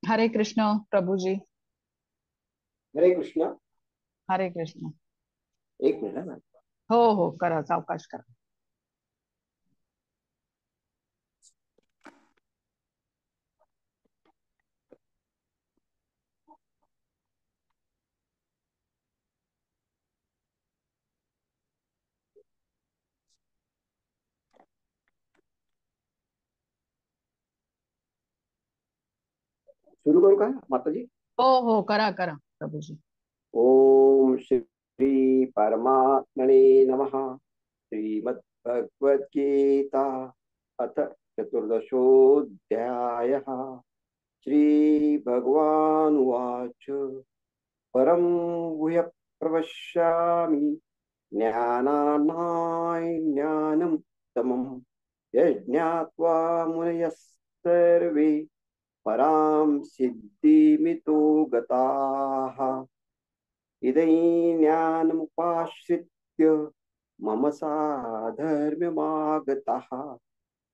हरे कृष्ण प्रभु जी। हरे कृष्णा. हरे कृष्ण. एक मिनिट ना. हो हो, करा सावकाश करा. सुरू करू का माता जी? हो हो, करा करा प्रभु जी. ओम श्री परमात्मने नमः. श्रीमद् भगवद गीता अथ चतुर्दशोऽध्यायः. श्री भगवानुवाच. परं गुह्य प्रवक्ष्यामि ज्ञानानां ज्ञानं तमं यज्ञात्वा मुनयः सर्वे परां सिद्धिमितो गताः. इदैज्ञानमुपाश्रित्य मम साधर्म्यमागताः.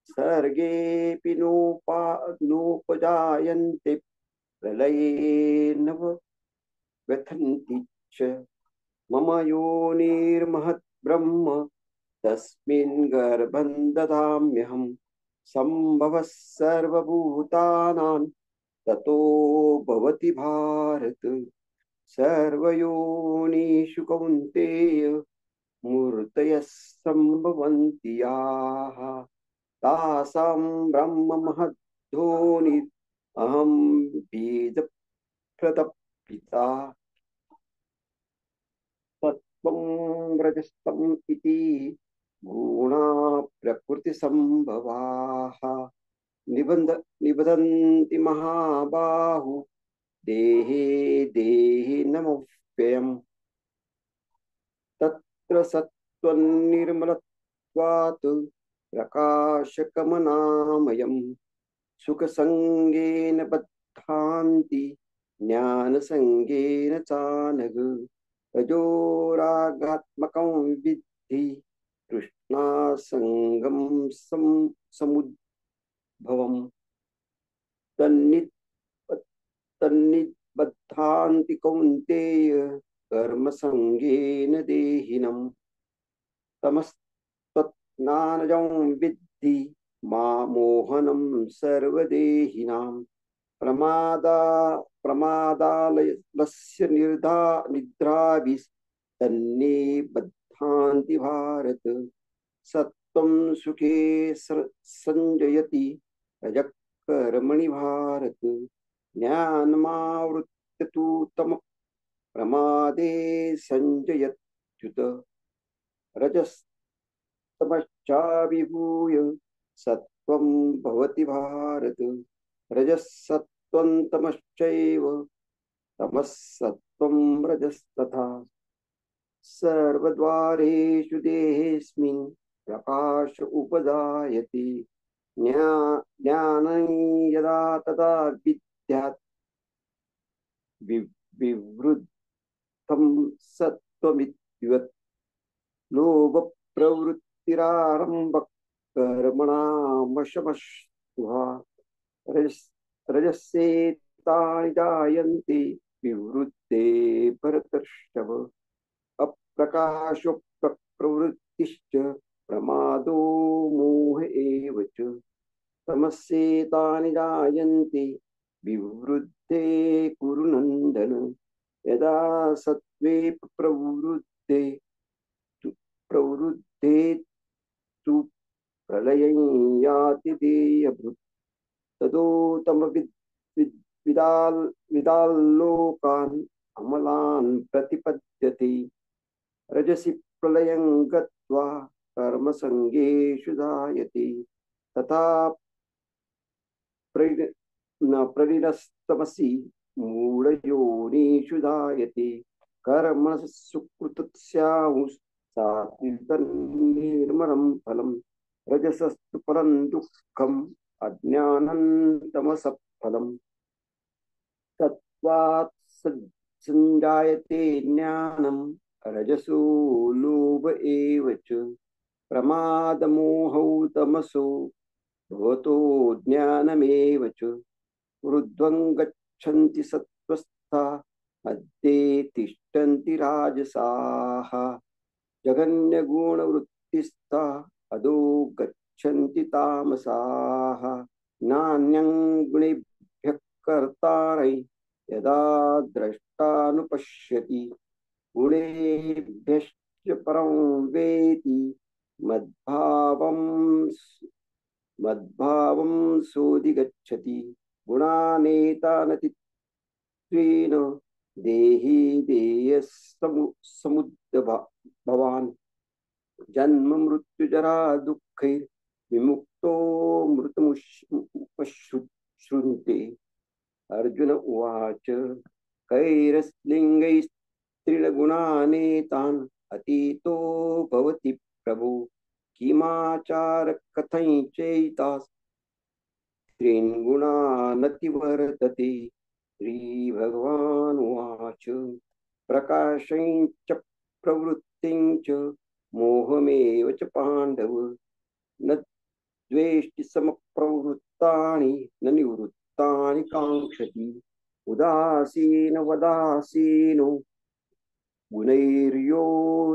सर्गेऽपि नोपजायन्ते प्रलये न व्यथन्ति च. मम योनिर्महद् ब्रह्म तस्मिन् गर्भं ददाम्यहम्. सम्भवः सर्वभूतानां ततो भवति भारत. सर्वयोनिषु कौन्तेय मूर्तयः सम्भवन्ति याः. तासां ब्रह्म महद्धोनिः अहं बीजप्रदपिता. सत्त्वं रजस्तम् इति गुणा प्रकृतिसम्भवाः. निबन्ध निबधन्ति महाबाहु देहे देहि नमव्ययम्. तत्र सत्त्वनिर्मलत्वात् प्रकाशकमनामयम्. सुखसङ्गेन बद्धान्ति ज्ञानसङ्गेन चानघ. रजोरागात्मकं विद्धि तृष्णासङ्गं समुद्भवम्. तन्नि तन्निबध्नान्ति कौन्तेय कर्मसङ्गेन देहिनम्. तमस्तज्ञानजं विद्धि मामोहनं सर्वदेहिनां. प्रमादा प्रमादालस्य निद्राभिस्तन्निबध्नान्ति भारत. सत्त्वं सुखे संजयति रजः कर्मणि भारत. ज्ञानमावृत्य तु तम प्रमादे संजयत्युत. रजस्तमश्चाभिभूय सत्त्वं भवति भारत. रजसत्त्वं तमश्चैव तमस्सत्त्वं रजस्तथा. सर्वद्वारेषु देहेऽस्मिन् प्रकाश उपजायते. ज्ञानं यदा तदा विद्यात् विवृद्धं सत्त्वमित्युत. लोभ प्रवृत्तिरारंभ कर्मणामशमस्पृहा. रजस् रजस्येतानि जायन्ते विवृद्धे भरतर्षभ. अप्रकाशो प्रवृत्तिश्च प्रमादो मोह एव च. तमस्येतानि जायन्ते विवृद्धे कुरु नन्दन. यदा सत्त्वे प्रवृद्धे प्रवृद्धे तु प्रलयं याति देयभृत्. विदाल्लोकान् अमलान् प्रतिपद्यते. रजसि प्रलयं गत्वा कर्मसङ्गेषु जायते. तथा प्रलिनस्तमसि मूढयोनिषु जायते. कर्मणः सुकृतस्याहुः सात्विकं फलम्. रजसस्तु फलं दुःखम् अज्ञानं तमसः फलम्. तत्त्वात् संजायते ज्ञानं रजसो लोभ एव च. प्रमादमोहौ तमसो भवतो ज्ञानमेव च. ऊर्ध्वं गच्छन्ति सत्त्वस्था मध्ये तिष्ठन्ति राजसाः जघन्यगुणवृत्तिस्था अधो गच्छन्ति तामसाः नान्यं गुणेभ्यः कर्तारै यदा द्रष्टानुपश्यति गुणेभ्यश्च परं वेति मद्भावं मद्भावं सोऽधिगच्छति गुणानेतानतीत्वेन देहि देयसमुद्भवान् जन्म मृत्युजरा दुःखैर्विमुक्तो मृतमुपश्नुते। अर्जुन उवाच कैरस्लिङ्गैस्त्रीणगुणानेतान् अतीतो भवति प्रभो किमाचार कथञ्चैतास् त्रीन् गुणानतिवर्तते। श्रीभगवानुवाच प्रकाशञ्च प्रवृत्तिञ्च मोहमेव च पाण्डव न द्वेष्टि समप्रवृत्तानि न निवृत्तानि काङ्क्षति उदासीनवदासीनो गुणैर्यो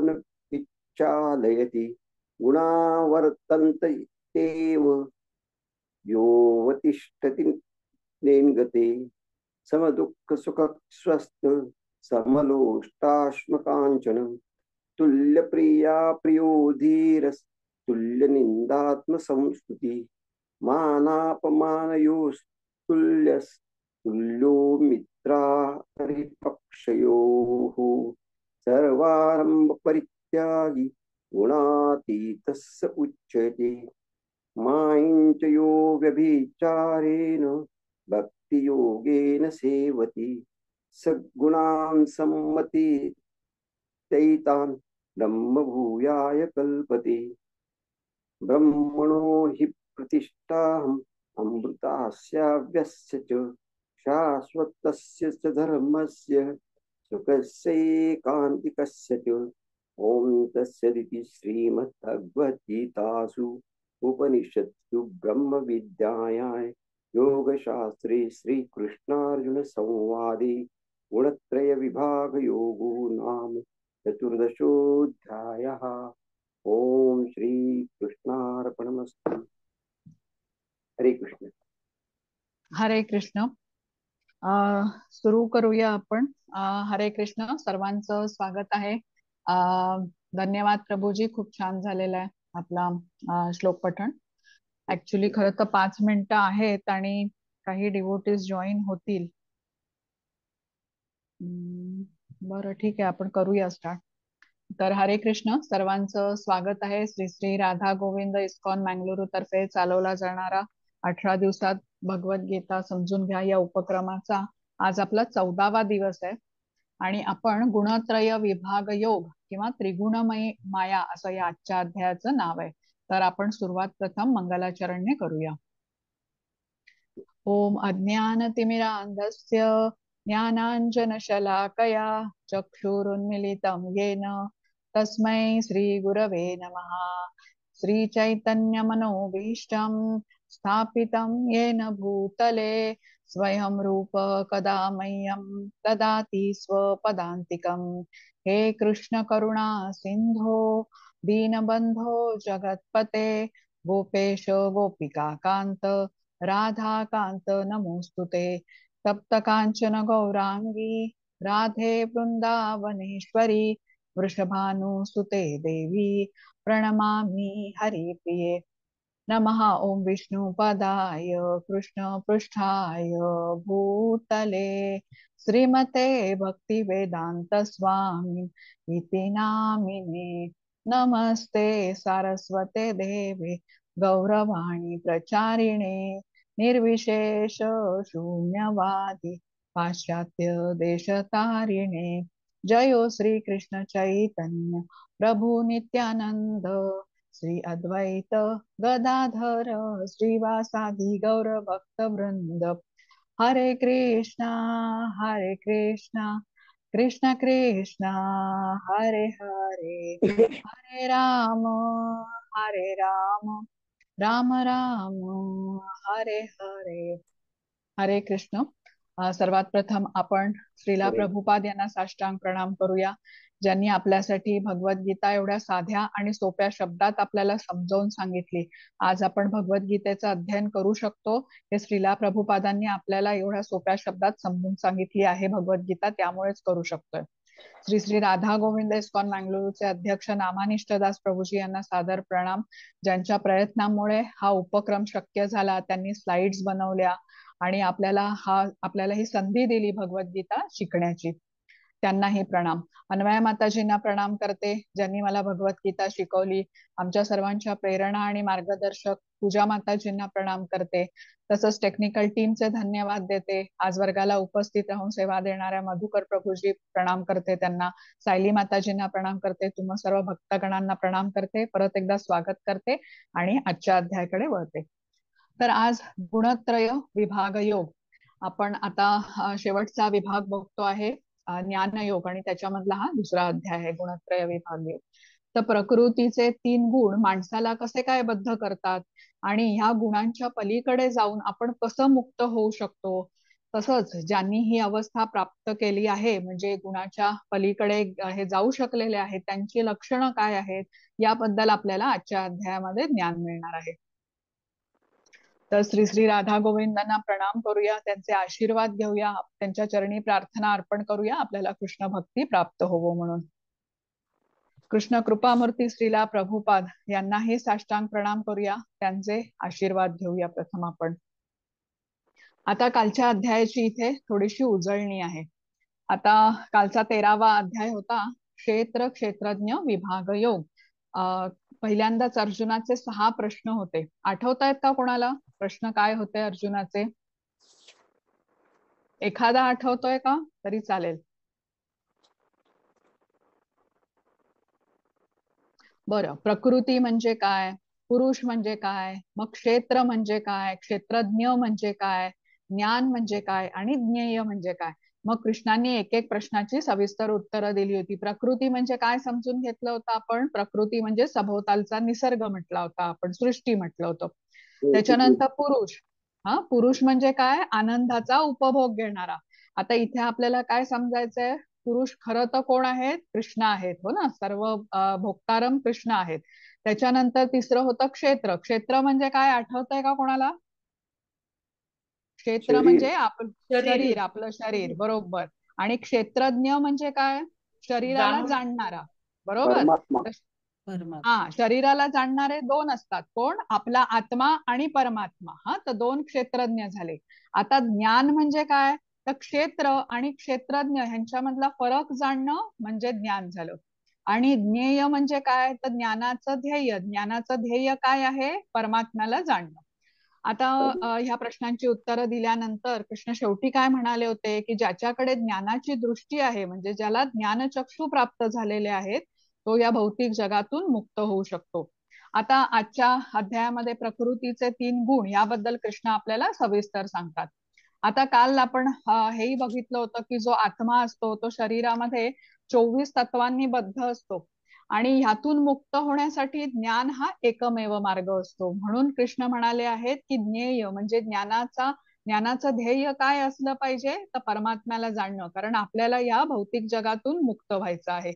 न विचालयति गुणा वर्तन्त इत्येव योऽवतिष्ठति नेङ्गते समदुःखसुखस्वस्थ समलोष्टाश्मकाञ्चन तुल्यप्रिया प्रियो धीरस्तुल्यनिन्दात्मसंस्तुति मानापमानयोस्तुल्यस्तुल्यो मित्रारिपक्षयोः सर्वारम्भपरित्यागी गुणातीतः स उच्यते माञ्च यो व्यभिचारेण भक्तियोगेन सेवति स गुणान् सम्मति तैतान् ब्रह्मभूयाय कल्पते ब्रह्मणो हि प्रतिष्ठाहम् अमृतास्याव्यस्य च शाश्वतस्य च धर्मस्य सुखस्यैकान्तिकस्य च ॐ तत्सदिति श्रीमद्भगवद्गीतासु उपनिषत्सु ब्रह्मविद्यायां योगशास्त्रे श्रीकृष्णार्जुन संवादे गुणत्रय विभाग योगो नाम चतुर्दशोऽध्यायः। ओम श्री कृष्णार्पणमस्तु। हरे कृष्ण। हरे कृष्ण. सुरू करूया आपण. हरे कृष्ण, सर्वांचं स्वागत आहे. धन्यवाद प्रभूजी, खूप छान झालेला आहे आपला श्लोक पठण. ऍक्च्युली खरं तर 5 मिनिटं आहेत आणि काही डिवोटीज जॉईन होतील. बरं ठीक आहे, आपण करूया स्टार्ट. तर हरे कृष्ण, सर्वांचं स्वागत आहे. श्री श्री राधा गोविंद इस्कॉन मंगळुरू तर्फे चालवला जाणारा 18 दिवसात भगवद्गीता समजून घ्या या उपक्रमाचा आज आपला 14वा दिवस आहे आणि आपण गुणत्रय विभाग योग किंवा त्रिगुणमय माया असं या आजच्या अध्यायाचं नाव आहे. तर आपण सुरुवात प्रथम मंगलाचरणने करूया. ओम अज्ञानतिमिरान्धस्य ज्ञानाञ्जनशलाकया चक्षुरुन्मिलितं येन तस्मै श्रीगुरवे नमः. श्रीचैतन्यमनोभीष्टं स्थापितं येन भूतले स्वयं रूप कदा मह्यं ददाति स्वपदान्तिकं. हे कृष्ण करुणा सिन्धो दीनबन्धो जगत्पते गोपेश गोपिका कान्त राधा कांत नमोस्तुते. तप्त कांचन गौरांगी राधे वृंदावनेश्वरी वृषभानुसुते देवी प्रणमामि हरिप्रिये. नमः ओम विष्णुपदाय कृष्ण पृष्ठाय भूतले श्रीमते भक्तिवेदांत स्वामी इति नामिने. नमस्ते सारस्वते देवे गौरवाणी प्रचारिणे निर्विशेष शून्यवादी पाश्चात्य देशतारिणे. जयो श्री कृष्ण चैतन्य प्रभु नित्यानंद श्री अद्वैत गदाधर श्रीवासादि गौर भक्त वृंद. हरे कृष्णा कृष्ण कृष्ण हरे हरे हरे राम राम राम हरे हरे. हरे कृष्ण. सर्वात प्रथम आपण श्रीला अरे प्रभुपाद यांना साष्टांग प्रणाम करूया, ज्यांनी आपल्यासाठी भगवद्गीता एवढ्या साध्या आणि सोप्या शब्दात आपल्याला समजावून सांगितली. आज आपण भगवद्गीतेचं अध्ययन करू शकतो हे श्रीला प्रभुपादांनी आपल्याला एवढ्या सोप्या शब्दात समजून सांगितली आहे भगवद्गीता, त्यामुळेच करू शकतोय. श्री श्री राधा गोविंद इस्कॉन मँगलोरचे अध्यक्ष नामानिष्ठदास प्रभूजी यांना सादर प्रणाम, ज्यांच्या प्रयत्नामुळे हा उपक्रम शक्य झाला. त्यांनी स्लाइड्स बनवल्या आणि आपल्याला ही संधी दिली भगवद्गीता शिकण्याची. त्यांनाही प्रणाम. अन्वया माताजींना प्रणाम करते, ज्यांनी मला भगवद्गीता शिकवली. आमच्या सर्वांच्या प्रेरणा आणि मार्गदर्शक पूजा माताजींना प्रणाम करते. तसंच टेक्निकल टीमचे धन्यवाद देते. आज वर्गाला उपस्थित राहून सेवा देणाऱ्या मधुकर प्रभूजी प्रणाम करते त्यांना. सायली माताजींना प्रणाम करते. तुम्हा सर्व भक्तगणांना प्रणाम करते. परत एकदा स्वागत करते आणि आजच्या अध्यायाकडे वळते. तर आज गुणत्रय विभाग योग आपण आता शेवटचा विभाग बघतो आहे, ज्ञानयोग, आणि त्याच्यामधला हा दुसरा अध्याय आहे गुणत्रय विभाग योग. तर प्रकृतीचे 3 गुण माणसाला कसे काय बद्ध करतात आणि ह्या गुणांच्या पलीकडे जाऊन आपण कसं मुक्त होऊ शकतो, तसंच ज्यांनी ही अवस्था प्राप्त केली आहे म्हणजे गुणाच्या पलीकडे हे जाऊ शकलेले आहेत, त्यांची लक्षणं काय आहेत याबद्दल आपल्याला आजच्या अध्यायामध्ये ज्ञान मिळणार आहे. तर श्री श्री राधा गोविंदांना प्रणाम करूया, त्यांचे आशीर्वाद घेऊया, त्यांच्या चरणी प्रार्थना अर्पण करूया आपल्याला कृष्ण भक्ती प्राप्त होवो म्हणून. कृष्ण कृपामूर्ती श्रीला प्रभुपाद यांनाही साष्टांग प्रणाम करूया, त्यांचे आशीर्वाद घेऊया प्रथम आपण. आता कालच्या अध्यायाची इथे थोडीशी उजळणी आहे. आता कालचा 13वा अध्याय होता क्षेत्र क्षेत्रज्ञ विभाग योग. पहिल्यांदाच अर्जुनाचे 6 प्रश्न होते. आठवतायत का कोणाला प्रश्न काय होते अर्जुनाचे? एखादा आठवतोय का? तरी चालेल. बरं, प्रकृती म्हणजे काय, पुरुष म्हणजे काय, मग क्षेत्र म्हणजे काय, क्षेत्रज्ञ म्हणजे काय, ज्ञान म्हणजे काय आणि ज्ञेय म्हणजे काय. मग कृष्णांनी एक एक प्रश्नाची सविस्तर उत्तरं दिली होती. प्रकृती म्हणजे काय समजून घेतलं होतं आपण. प्रकृती म्हणजे सभोवतालचा निसर्ग म्हटला होता आपण, सृष्टी म्हटलं होतं. त्याच्यानंतर पुरुष. पुरुष म्हणजे काय, आनंदाचा उपभोग घेणारा. आता इथे आपल्याला काय समजायचंय, पुरुष खरं तर कोण आहेत, कृष्ण आहेत, हो ना, सर्व भोक्तारम कृष्ण आहेत. त्याच्यानंतर तिसरं होतं क्षेत्र. क्षेत्र म्हणजे काय आठवतंय का कोणाला? क्षेत्र म्हणजे आपलं शरीर, आपलं शरीर, बरोबर. आणि क्षेत्रज्ञ म्हणजे काय, शरीराला जाणणारा, बरोबर. शरीराला जाणणारे 2 असतात, कोण, आपला आत्मा आणि परमात्मा. तर 2 क्षेत्रज्ञ झाले. आता ज्ञान म्हणजे काय, तर क्षेत्र आणि क्षेत्रज्ञ ह्यांच्यामधला फरक जाणणं म्हणजे ज्ञान झालं. आणि ज्ञेय म्हणजे काय, तर ज्ञानाचं ध्येय काय आहे, परमात्म्याला जाणणं. आता ह्या प्रश्नांची उत्तरं दिल्यानंतर कृष्ण शेवटी काय म्हणाले होते, की ज्याच्याकडे ज्ञानाची दृष्टी आहे, म्हणजे ज्याला ज्ञानचक्षु प्राप्त झालेले आहेत, तो या भौतिक जगातून मुक्त होऊ शकतो. आता आजच्या अध्यायामध्ये प्रकृतीचे 3 गुण याबद्दल कृष्ण आपल्याला सविस्तर सांगतात. आता काल आपण हेही बघितलं होतं की जो आत्मा असतो तो शरीरामध्ये 24 तत्वांनी बद्ध असतो आणि ह्यातून मुक्त होण्यासाठी ज्ञान हा एकमेव मार्ग असतो. म्हणून कृष्ण म्हणाले आहेत की ज्ञेय म्हणजे ज्ञानाचं ध्येय काय असलं पाहिजे, तर परमात्म्याला जाणणं, कारण आपल्याला या भौतिक जगातून मुक्त व्हायचं आहे.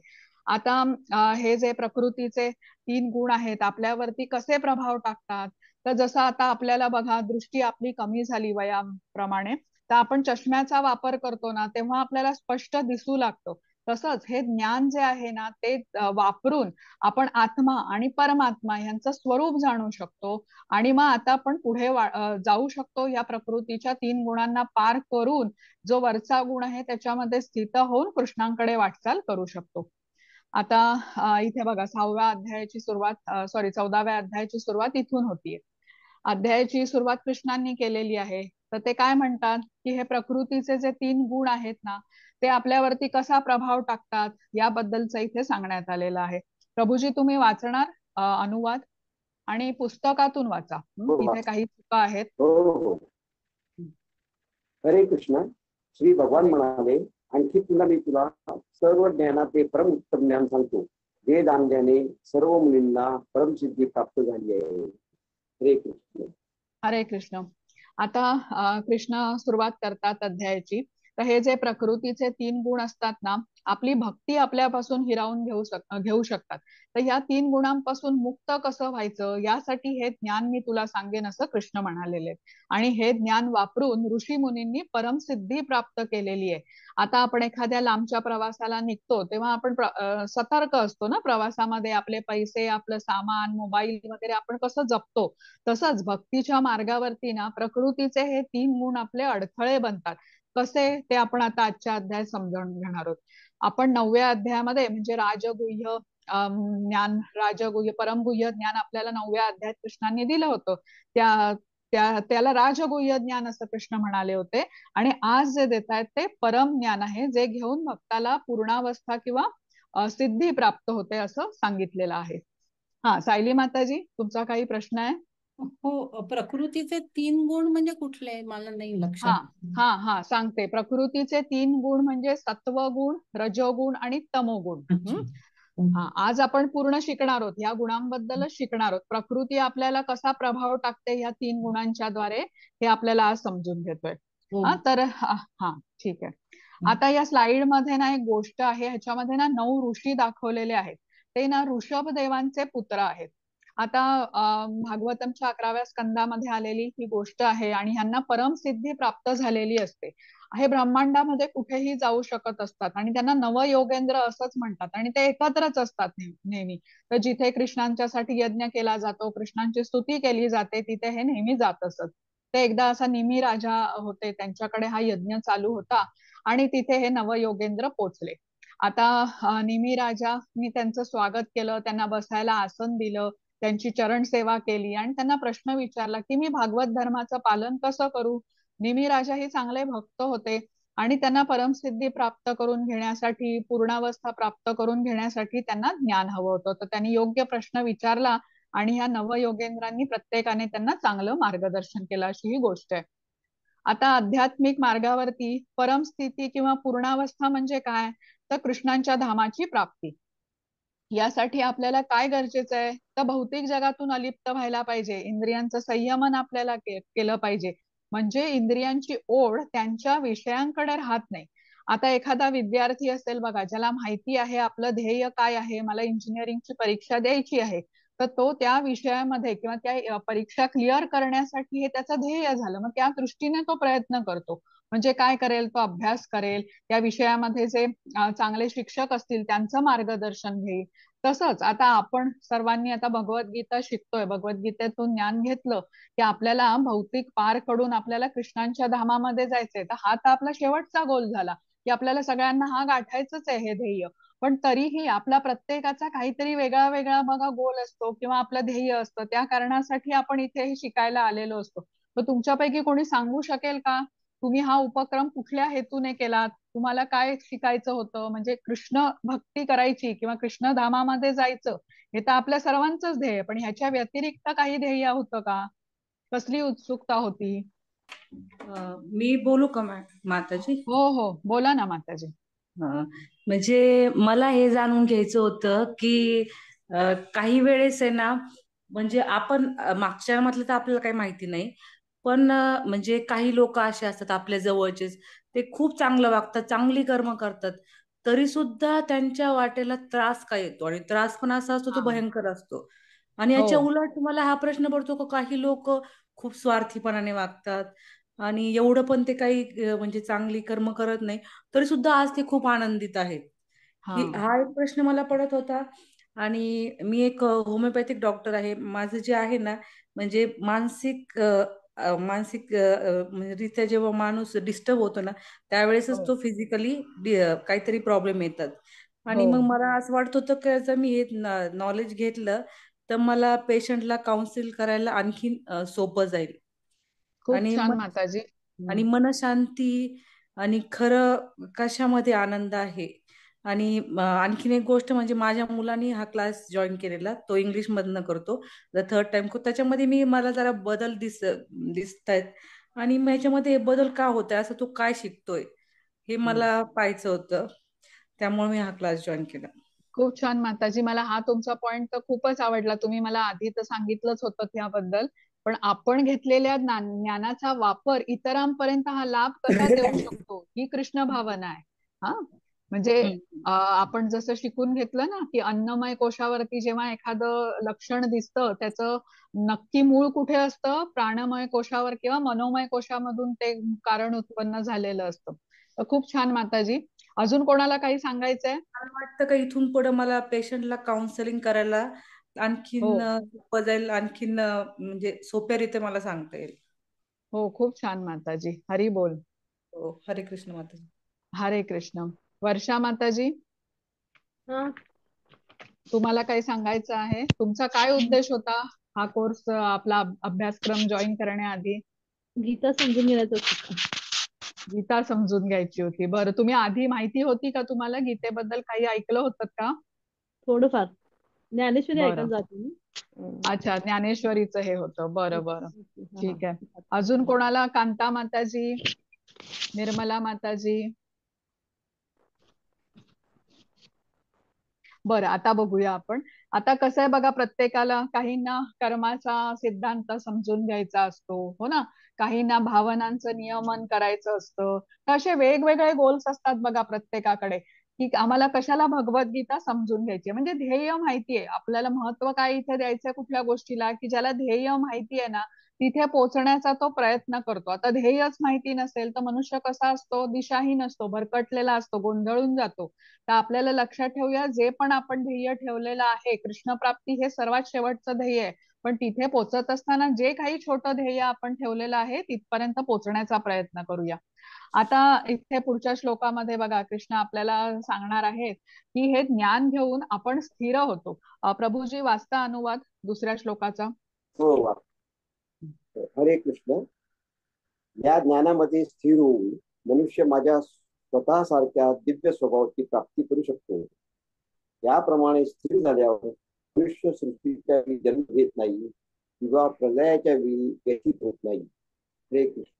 आता हे जे प्रकृतीचे 3 गुण आहेत आपल्यावरती कसे प्रभाव टाकतात, तर जसं आता आपल्याला बघा, दृष्टी आपली कमी झाली वयाप्रमाणे, तर आपण चष्म्याचा वापर करतो ना, तेव्हा आपल्याला स्पष्ट दिसू लागतं. तसंच हे ज्ञान जे आहे ना, ते वापरून आपण आत्मा आणि परमात्मा यांचं स्वरूप जाणू शकतो आणि मग आता आपण पुढे जाऊ शकतो. या प्रकृतीच्या 3 गुणांना पार करून जो वरचा गुण आहे त्याच्यामध्ये स्थित होऊन कृष्णांकडे वाटचाल करू शकतो. आता इथे बघा 6व्या अध्यायाची सुरुवात, 14व्या अध्यायाची सुरुवात इथून होतीये. अध्यायाची सुरुवात कृष्णांनी केलेली आहे. तर ते काय म्हणतात की हे प्रकृतीचे जे 3 गुण आहेत ना, ते आपल्यावरती कसा प्रभाव टाकतात याबद्दलचं इथे सांगण्यात आलेलं आहे. प्रभूजी तुम्ही वाचणार अनुवाद आणि पुस्तकातून वाचा. इथे काही चुका आहेत. हरे कृष्ण. श्री भगवान म्हणाले, आणखी पुन्हा मी तुला सर्व ज्ञानाचे परम उत्तम ज्ञान सांगतो, जे जाणल्याने सर्व मुलींना परमसिद्धी प्राप्त झाली आहे. हरे कृष्ण. हरे कृष्ण. आता कृष्ण सुरुवात करतात अध्यायाची. तर हे जे प्रकृतीचे 3 गुण असतात ना, आपली भक्ती आपल्यापासून हिरावून घेऊ शकतात. तर ह्या 3 गुणांपासून मुक्त कसं व्हायचं यासाठी हे ज्ञान मी तुला सांगेन असं कृष्ण म्हणालेले आहेत. आणि हे ज्ञान वापरून ऋषी मुनींनी परमसिद्धी प्राप्त केलेली आहे. आता आपण एखाद्या लांबच्या प्रवासाला निघतो तेव्हा आपण सतर्क असतो ना, प्रवासामध्ये आपले पैसे, आपलं सामान, मोबाईल वगैरे आपण कसं जपतो. तसंच भक्तीच्या मार्गावरती ना प्रकृतीचे हे 3 गुण आपले अडथळे बनतात. कसे ते आपण आता आजच्या अध्यायात समजावून घेणार आहोत. आपण 9व्या अध्यायामध्ये म्हणजे राजगुह्य ज्ञान, राजगुह्य परमगुह्य ज्ञान आपल्याला 9व्या अध्यायात कृष्णांनी दिलं होतं. त्या त्याला राजगुह्य ज्ञान असं कृष्ण म्हणाले होते. आणि आज जे देत आहेत ते परम ज्ञान आहे, जे घेऊन भक्ताला पूर्णावस्था किंवा सिद्धी प्राप्त होते असं सांगितलेलं आहे. हा, सायली माताजी, तुमचा काही प्रश्न आहे? हो, प्रकृतीचे 3 गुण म्हणजे कुठले, मला नाही हा लक्षात. हा हा सांगते. प्रकृतीचे 3 गुण म्हणजे सत्वगुण, रजोगुण आणि तमोगुण. अच्छा. हा, आज आपण पूर्ण शिकणार आहोत, या गुणांबद्दलच शिकणार आहोत. प्रकृती आपल्याला कसा प्रभाव टाकते ह्या 3 गुणांच्या द्वारे, हे आपल्याला आज समजून घेतोय. हो. तर हा ठीक आहे. आता या स्लाइड मध्ये ना एक गोष्ट आहे, ह्याच्यामध्ये ना 9 ऋषी दाखवलेले आहेत. ते ना ऋषभ देवांचे पुत्र आहेत. आता भागवतमच्या 11व्या स्कंदामध्ये आलेली ही गोष्ट आहे आणि ह्यांना परमसिद्धी प्राप्त झालेली असते. हे ब्रह्मांडामध्ये कुठेही जाऊ शकत असतात आणि त्यांना नवयोगेंद्र असंच म्हणतात आणि ते एकत्रच असतात नेहमी. तर जिथे कृष्णांच्यासाठी यज्ञ केला जातो, कृष्णांची स्तुती केली जाते, तिथे हे नेहमी जात असत. ते एकदा असा निमी राजा होते, त्यांच्याकडे हा यज्ञ चालू होता आणि तिथे हे नवयोगेंद्र पोचले. आता निमी राजांनी त्यांचं स्वागत केलं, त्यांना बसायला आसन दिलं, त्यांची चरण सेवा केली आणि त्यांना प्रश्न विचारला की मी भागवत धर्माचं पालन कसं करू. निमी राजा हे चांगले भक्त होते आणि त्यांना परमसिद्धी प्राप्त करून घेण्यासाठी, पूर्णावस्था प्राप्त करून घेण्यासाठी त्यांना ज्ञान हवं होतं. तर त्यांनी योग्य प्रश्न विचारला आणि ह्या नवयोगेंद्रांनी प्रत्येकाने त्यांना चांगलं मार्गदर्शन केलं, अशी ही गोष्ट आहे. आता आध्यात्मिक मार्गावरती परमस्थिती किंवा पूर्णावस्था म्हणजे काय, तर कृष्णांच्या धामाची प्राप्ती. यासाठी आपल्याला काय गरजेचं आहे, तर भौतिक जगातून अलिप्त व्हायला पाहिजे. इंद्रियांचं संयमन आपल्याला केलं पाहिजे. म्हणजे इंद्रियांची ओढ त्यांच्या विषयांकडे राहत नाही. आता एखादा विद्यार्थी असेल बघा, ज्याला माहिती आहे आपलं ध्येय काय आहे, मला इंजिनिअरिंगची परीक्षा द्यायची आहे, तर तो त्या विषयामध्ये किंवा त्या परीक्षा क्लिअर करण्यासाठी हे त्याचं ध्येय झालं, मग त्या दृष्टीने तो प्रयत्न करतो. म्हणजे काय करेल, तो अभ्यास करेल, त्या विषयामध्ये जे चांगले शिक्षक असतील त्यांचं मार्गदर्शन घेईल. तसंच आता आपण सर्वांनी आता भगवद्गीता शिकतोय, भगवद्गीतेतून ज्ञान घेतलं की आपल्याला भौतिक पार कडून आपल्याला कृष्णांच्या धामामध्ये जायचंय. तर हा तर आपला शेवटचा गोल झाला की आपल्याला सगळ्यांना हा गाठायचंच आहे हे ध्येय. पण तरीही आपला प्रत्येकाचा काहीतरी वेगळा वेगळा बघा गोल असतो किंवा आपलं ध्येय असतं, त्या कारणासाठी आपण इथे हे शिकायला आलेलो असतो. तर तुमच्यापैकी कोणी सांगू शकेल का, तुम्ही हा उपक्रम कुठल्या हेतूने केलात, तुम्हाला काय शिकायचं होतं? म्हणजे कृष्ण भक्ती करायची किंवा कृष्ण धामामध्ये जायचं हे तर आपल्या सर्वांचंच ध्येय, पण ह्याच्या व्यतिरिक्त काही ध्येय होतं का? कसली उत्सुकता होती? मी बोलू का माताजी? हो हो, बोला ना माताजी. म्हणजे मला हे जाणून घ्यायचं होतं की काही वेळेस आहे ना, म्हणजे आपण मागच्या जन्मातलं तर आपल्याला काही माहिती नाही, पण म्हणजे काही लोक असे असतात आपल्या जवळचेच, ते खूप चांगलं वागतात, चांगली कर्म करतात, तरी सुद्धा त्यांच्या वाटेला त्रास काय येतो, आणि त्रास पण असा असतो तो हा. भयंकर असतो. आणि हो याच्या उलट मला हा प्रश्न पडतो की काही लोक खूप स्वार्थीपणाने वागतात आणि एवढं पण ते काही म्हणजे चांगली कर्म करत नाही, तरी सुद्धा आज ते खूप आनंदित आहेत. हा हा एक प्रश्न मला पडत होता. आणि मी एक होमिओपॅथिक डॉक्टर आहे. माझं जे आहे ना, म्हणजे मानसिक म्हणजे रित्या जेव्हा माणूस डिस्टर्ब होतो ना, त्यावेळेसच हो तो फिजिकली काहीतरी प्रॉब्लेम येतात. हो, आणि मग मला असं वाटत होतं की जर मी हे नॉलेज घेतलं तर मला पेशंटला काउन्सिल करायला आणखीन सोपं जाईल. खूप आणि छान माताजी. आणि हम्म. मनशांती आणि खरं कशामध्ये आनंद आहे. आणि आणखीन एक गोष्ट म्हणजे माझ्या मुलांनी हा क्लास जॉईन केलेला, तो इंग्लिश मधनं करतो, थर्ड टाइम. त्याच्यामध्ये मला जरा बदल दिसत आहेत. आणि मग ह्याच्यामध्ये बदल का होत आहे, असं तो काय शिकतोय हे हम्म. मला पाहायचं होतं. त्यामुळे मी हा क्लास जॉईन केला. खूप छान माताजी, मला हा तुमचा पॉइंट तर खूपच आवडला. तुम्ही मला आधी तर सांगितलंच होतं त्याबद्दल पण आपण घेतलेल्या ज्ञानाचा वापर इतरांपर्यंत हा लाभ कसा देऊ शकतो ही कृष्ण भावना आहे. हा म्हणजे आपण जसं शिकून घेतलं ना की अन्नमय कोशावरती जेव्हा एखादं लक्षण दिसतं त्याचं नक्की मूळ कुठे असतं, प्राणमय कोशावर किंवा मनोमय कोशामधून ते कारण उत्पन्न झालेलं असतं. तर खूप छान माताजी. अजून कोणाला काही सांगायचंय? मला वाटतं का इथून पुढे मला पेशंटला काउन्सिलिंग करायला हो आणखीन सोपं जाईल, आणखीन म्हणजे सोप्या रीते मला सांगता येईल. हो, खूप छान माताजी. हरी बोल. हो, हरे कृष्ण माता. हरे कृष्ण. वर्षा माताजी, हा, तुम्हाला काही सांगायचं आहे? तुमचा काय उद्देश होता हा कोर्स आपला अभ्यासक्रम जॉईन करण्याआधी? गीता समजून घेण्याचं होतं. गीता समजून घ्यायची होती. बरं, तुम्ही आधी माहिती होती का, तुम्हाला गीतेबद्दल काही ऐकलं होतं का? थोडंफार ज्ञानेश्वरी बरं. ऐकायला जाते मी. अच्छा, ज्ञानेश्वरीचं हे होतं. बरं बरं, हा, ठीक आहे. हा. अजून कोणाला? कांता माताजी, निर्मला माताजी. बरं, आता बघूया आपण. आता कसं आहे बघा, प्रत्येकाला काहींना कर्माचा सिद्धांत समजून घ्यायचा असतो, हो ना, काहींना भावनांचं नियमन करायचं असतं. तर असे वेगवेगळे गोल्स असतात बघा प्रत्येकाकडे, की आम्हाला कशाला भगवद्गीता समजून घ्यायची आहे. म्हणजे ध्येय माहितीये आपल्याला, महत्व काय इथे द्यायचंय कुठल्या गोष्टीला, की ज्याला ध्येय माहिती आहे ना तिथे पोहोचण्याचा तो प्रयत्न करतो. आता ध्येयच माहिती नसेल तर मनुष्य कसा असतो, दिशाहीन असतो, भरकटलेला असतो, गोंधळून जातो. तर आपल्याला लक्षात ठेवूया, जे पण आपण ध्येय ठेवलेलं आहे, कृष्ण प्राप्ती हे सर्वात शेवटचं ध्येय आहे. पण तिथे पोहोचत असताना जे काही छोटं ध्येय आपण ठेवलेलं आहे तिथपर्यंत पोहोचण्याचा प्रयत्न करूया. आता इथे पुढच्या श्लोकामध्ये बघा, कृष्ण आपल्याला सांगणार आहेत की हे ज्ञान घेऊन आपण स्थिर होतो. प्रभूजी वाचता अनुवाद दुसऱ्या श्लोकाचा. हो वा. हरे कृष्ण. या ज्ञानामध्ये स्थिर होऊन मनुष्य माझ्या स्वतःसारख्या दिव्य स्वभावाची प्राप्ती करू शकतो. याप्रमाणे स्थिर झाल्यावर मनुष्य सृष्टीच्या वेळी जन्म घेत नाही किंवा प्रलयाच्या वेळी व्यथित होत नाही. हरे कृष्ण.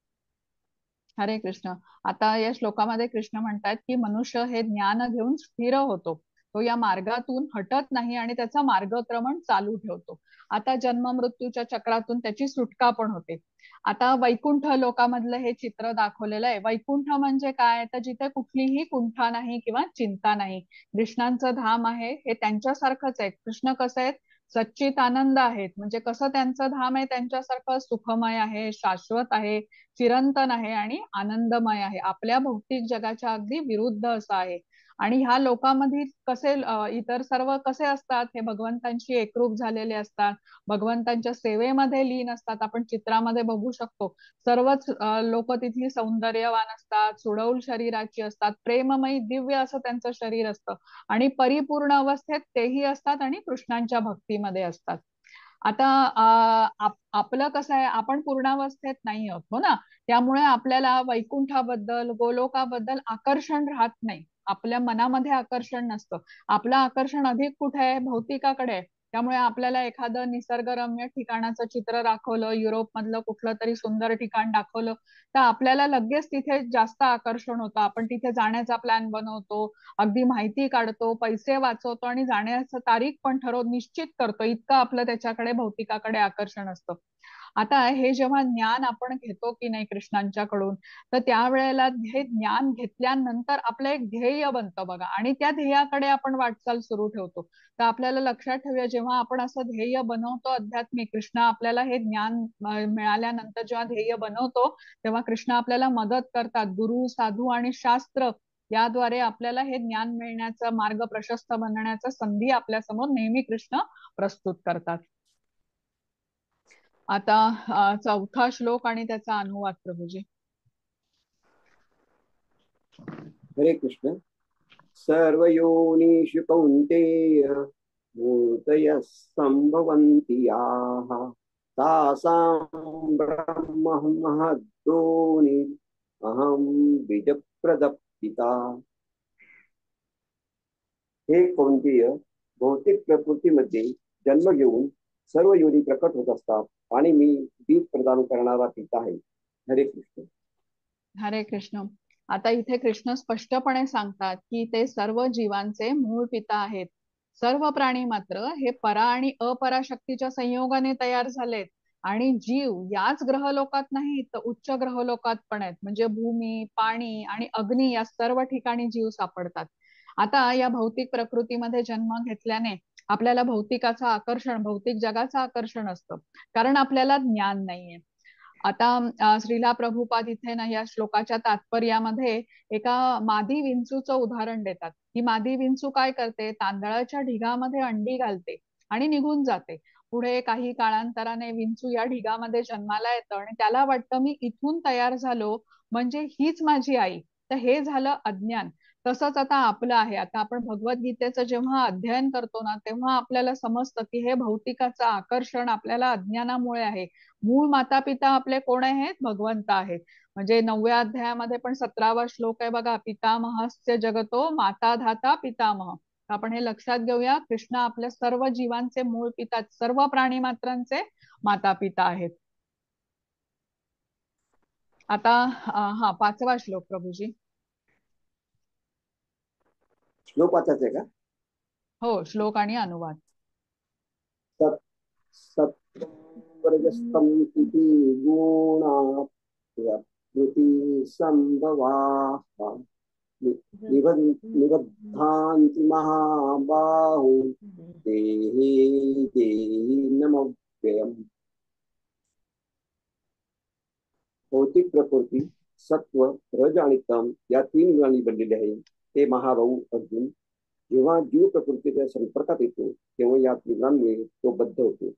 हरे कृष्ण. आता या श्लोकामध्ये कृष्ण म्हणतात की मनुष्य हे ज्ञान घेऊन स्थिर होतो, तो या मार्गातून हटत नाही आणि त्याचा मार्गक्रमण चालू ठेवतो. आता जन्म मृत्यूच्या चक्रातून त्याची सुटका पण होते. आता वैकुंठ लोकामधलं हे चित्र दाखवलेलं आहे. वैकुंठ म्हणजे काय, तर जिथे कुठलीही कुंठा नाही किंवा चिंता नाही. कृष्णांचं धाम आहे हे त्यांच्यासारखंच आहे. कृष्ण कसं आहेत, सच्चित आनंद आहेत. म्हणजे कसं त्यांचं धाम आहे त्यांच्यासारखं सुखमय आहे, शाश्वत आहे, चिरंतन आहे आणि आनंदमय आहे. आपल्या भौतिक जगाच्या अगदी विरुद्ध असं आहे. आणि ह्या लोकांमध्ये कसे इतर सर्व कसे असतात, हे भगवंतांशी एकरूप झालेले असतात, भगवंतांच्या सेवेमध्ये लीन असतात. आपण चित्रामध्ये बघू शकतो सर्वच लोक तिथली सौंदर्यवान असतात, सुडौल शरीराची असतात, प्रेममयी दिव्य असं त्यांचं शरीर असतं आणि परिपूर्ण अवस्थेत तेही असतात आणि कृष्णांच्या भक्तीमध्ये असतात. आता आपलं कसं आहे, आपण पूर्णावस्थेत नाही आहोत, हो ना, त्यामुळे आपल्याला वैकुंठाबद्दल गोलोकाबद्दल आकर्षण राहत नाही. आपल्या मनामध्ये आकर्षण नसतं. आपलं आकर्षण अधिक कुठे आहे, भौतिकाकडे आहे. त्यामुळे आपल्याला एखादं निसर्गरम्य ठिकाणाचं चित्र दाखवलं, युरोप मधलं कुठलं तरी सुंदर ठिकाण दाखवलं, तर आपल्याला लगेच तिथे जास्त आकर्षण होतं. आपण तिथे जाण्याचा प्लॅन बनवतो, अगदी माहिती काढतो, पैसे वाचवतो आणि जाण्याचं तारीख पण निश्चित करतो. इतकं आपलं त्याच्याकडे भौतिकाकडे आकर्षण असतं. आता हे जेव्हा ज्ञान आपण घेतो की नाही कृष्णांच्याकडून, तर त्यावेळेला हे ज्ञान घेतल्यानंतर आपलं एक ध्येय बनतं बघा, आणि त्या ध्येयाकडे आपण वाटचाल सुरू ठेवतो. तर आपल्याला लक्षात ठेवूया, जेव्हा आपण असं ध्येय बनवतो आध्यात्मिक, कृष्ण आपल्याला हे ज्ञान मिळाल्यानंतर जेव्हा ध्येय बनवतो तेव्हा कृष्ण आपल्याला मदत करतात. गुरु, साधू आणि शास्त्र याद्वारे आपल्याला हे ज्ञान मिळण्याचा मार्ग प्रशस्त बनण्याचा संधी आपल्या समोर नेहमी कृष्ण प्रस्तुत करतात. आता चौथा श्लोक आणि त्याचा अनुवाद प्रभूजी. हरे कृष्ण. सर्वयोनिषु कौन्तेय मूर्तयः सम्भवन्ति याः तासां ब्रह्मं महद्योनि अहं बीजप्रदपिता. हे कौंतेय, भौतिक प्रकृतीमध्ये जन्म घेऊन सर्व योनी प्रकट होत असतात आणि मी बीज प्रदान करणारा पिता आहे. हरे कृष्ण. हरे कृष्ण. आता इथे कृष्ण स्पष्टपणे सांगतात की ते सर्व जीवांचे मूळ पिता आहेत. सर्व प्राणी मात्र हे परा आणि अपरा शक्तीच्या संयोगाने तयार झालेत आणि जीव याच ग्रहलोकात नाही तर उच्च ग्रहलोकात पण आहेत. म्हणजे भूमी, पाणी आणि अग्नी या सर्व ठिकाणी जीव सापडतात. आता या भौतिक प्रकृतीमध्ये जन्म घेतल्याने आपल्याला भौतिकाचं आकर्षण, भौतिक जगाचं आकर्षण असतं, कारण आपल्याला ज्ञान नाहीये. आता श्रीला प्रभुपाद इथे ना या श्लोकाच्या तात्पर्यामध्ये एका मादी विंचूचं उदाहरण देतात. ही मादी विंचू काय करते, तांदळाच्या ढिगामध्ये अंडी घालते आणि निघून जाते. पुढे काही काळांतराने विंचू या ढिगामध्ये जन्माला येतं आणि त्याला वाटतं मी इथून तयार झालो म्हणजे हीच माझी आई. तर हे झालं अज्ञान. तसंच आता आपलं आहे. आता आपण भगवद्गीतेचं जेव्हा अध्ययन करतो ना तेव्हा आपल्याला समजतं की हे भौतिकाचं आकर्षण आपल्याला अज्ञानामुळे आहे. मूळ माता पिता आपले कोण आहेत, भगवंत आहेत. म्हणजे 9व्या अध्यायामध्ये पण 17वा श्लोक आहे बघा, पितामहस्य जगतो माता धाता पितामह. आपण हे लक्षात घेऊया, कृष्ण आपल्या सर्व जीवांचे मूळ पिता, सर्व प्राणी मात्रांचे माता पिता आहेत. आता हा 5वा श्लोक प्रभूजी. श्लोक वाचायचा आहे का? हो, श्लोक आणि अनुवाद. सत सत्वरजस्तम इति गुणाः प्रकृति संभवाः निबद्धान्ति महाबाहो देहे देहि नमव्ययम्. भौतिक प्रकृती सत्व, रज आणि तम या 3 गुणांनी बनलेली आहे. हे महाभाऊ अर्जुन, जेव्हा जीव प्रकृतीच्या संपर्कात येतो तेव्हा या त्रिगुणांमुळे तो बद्ध होतो.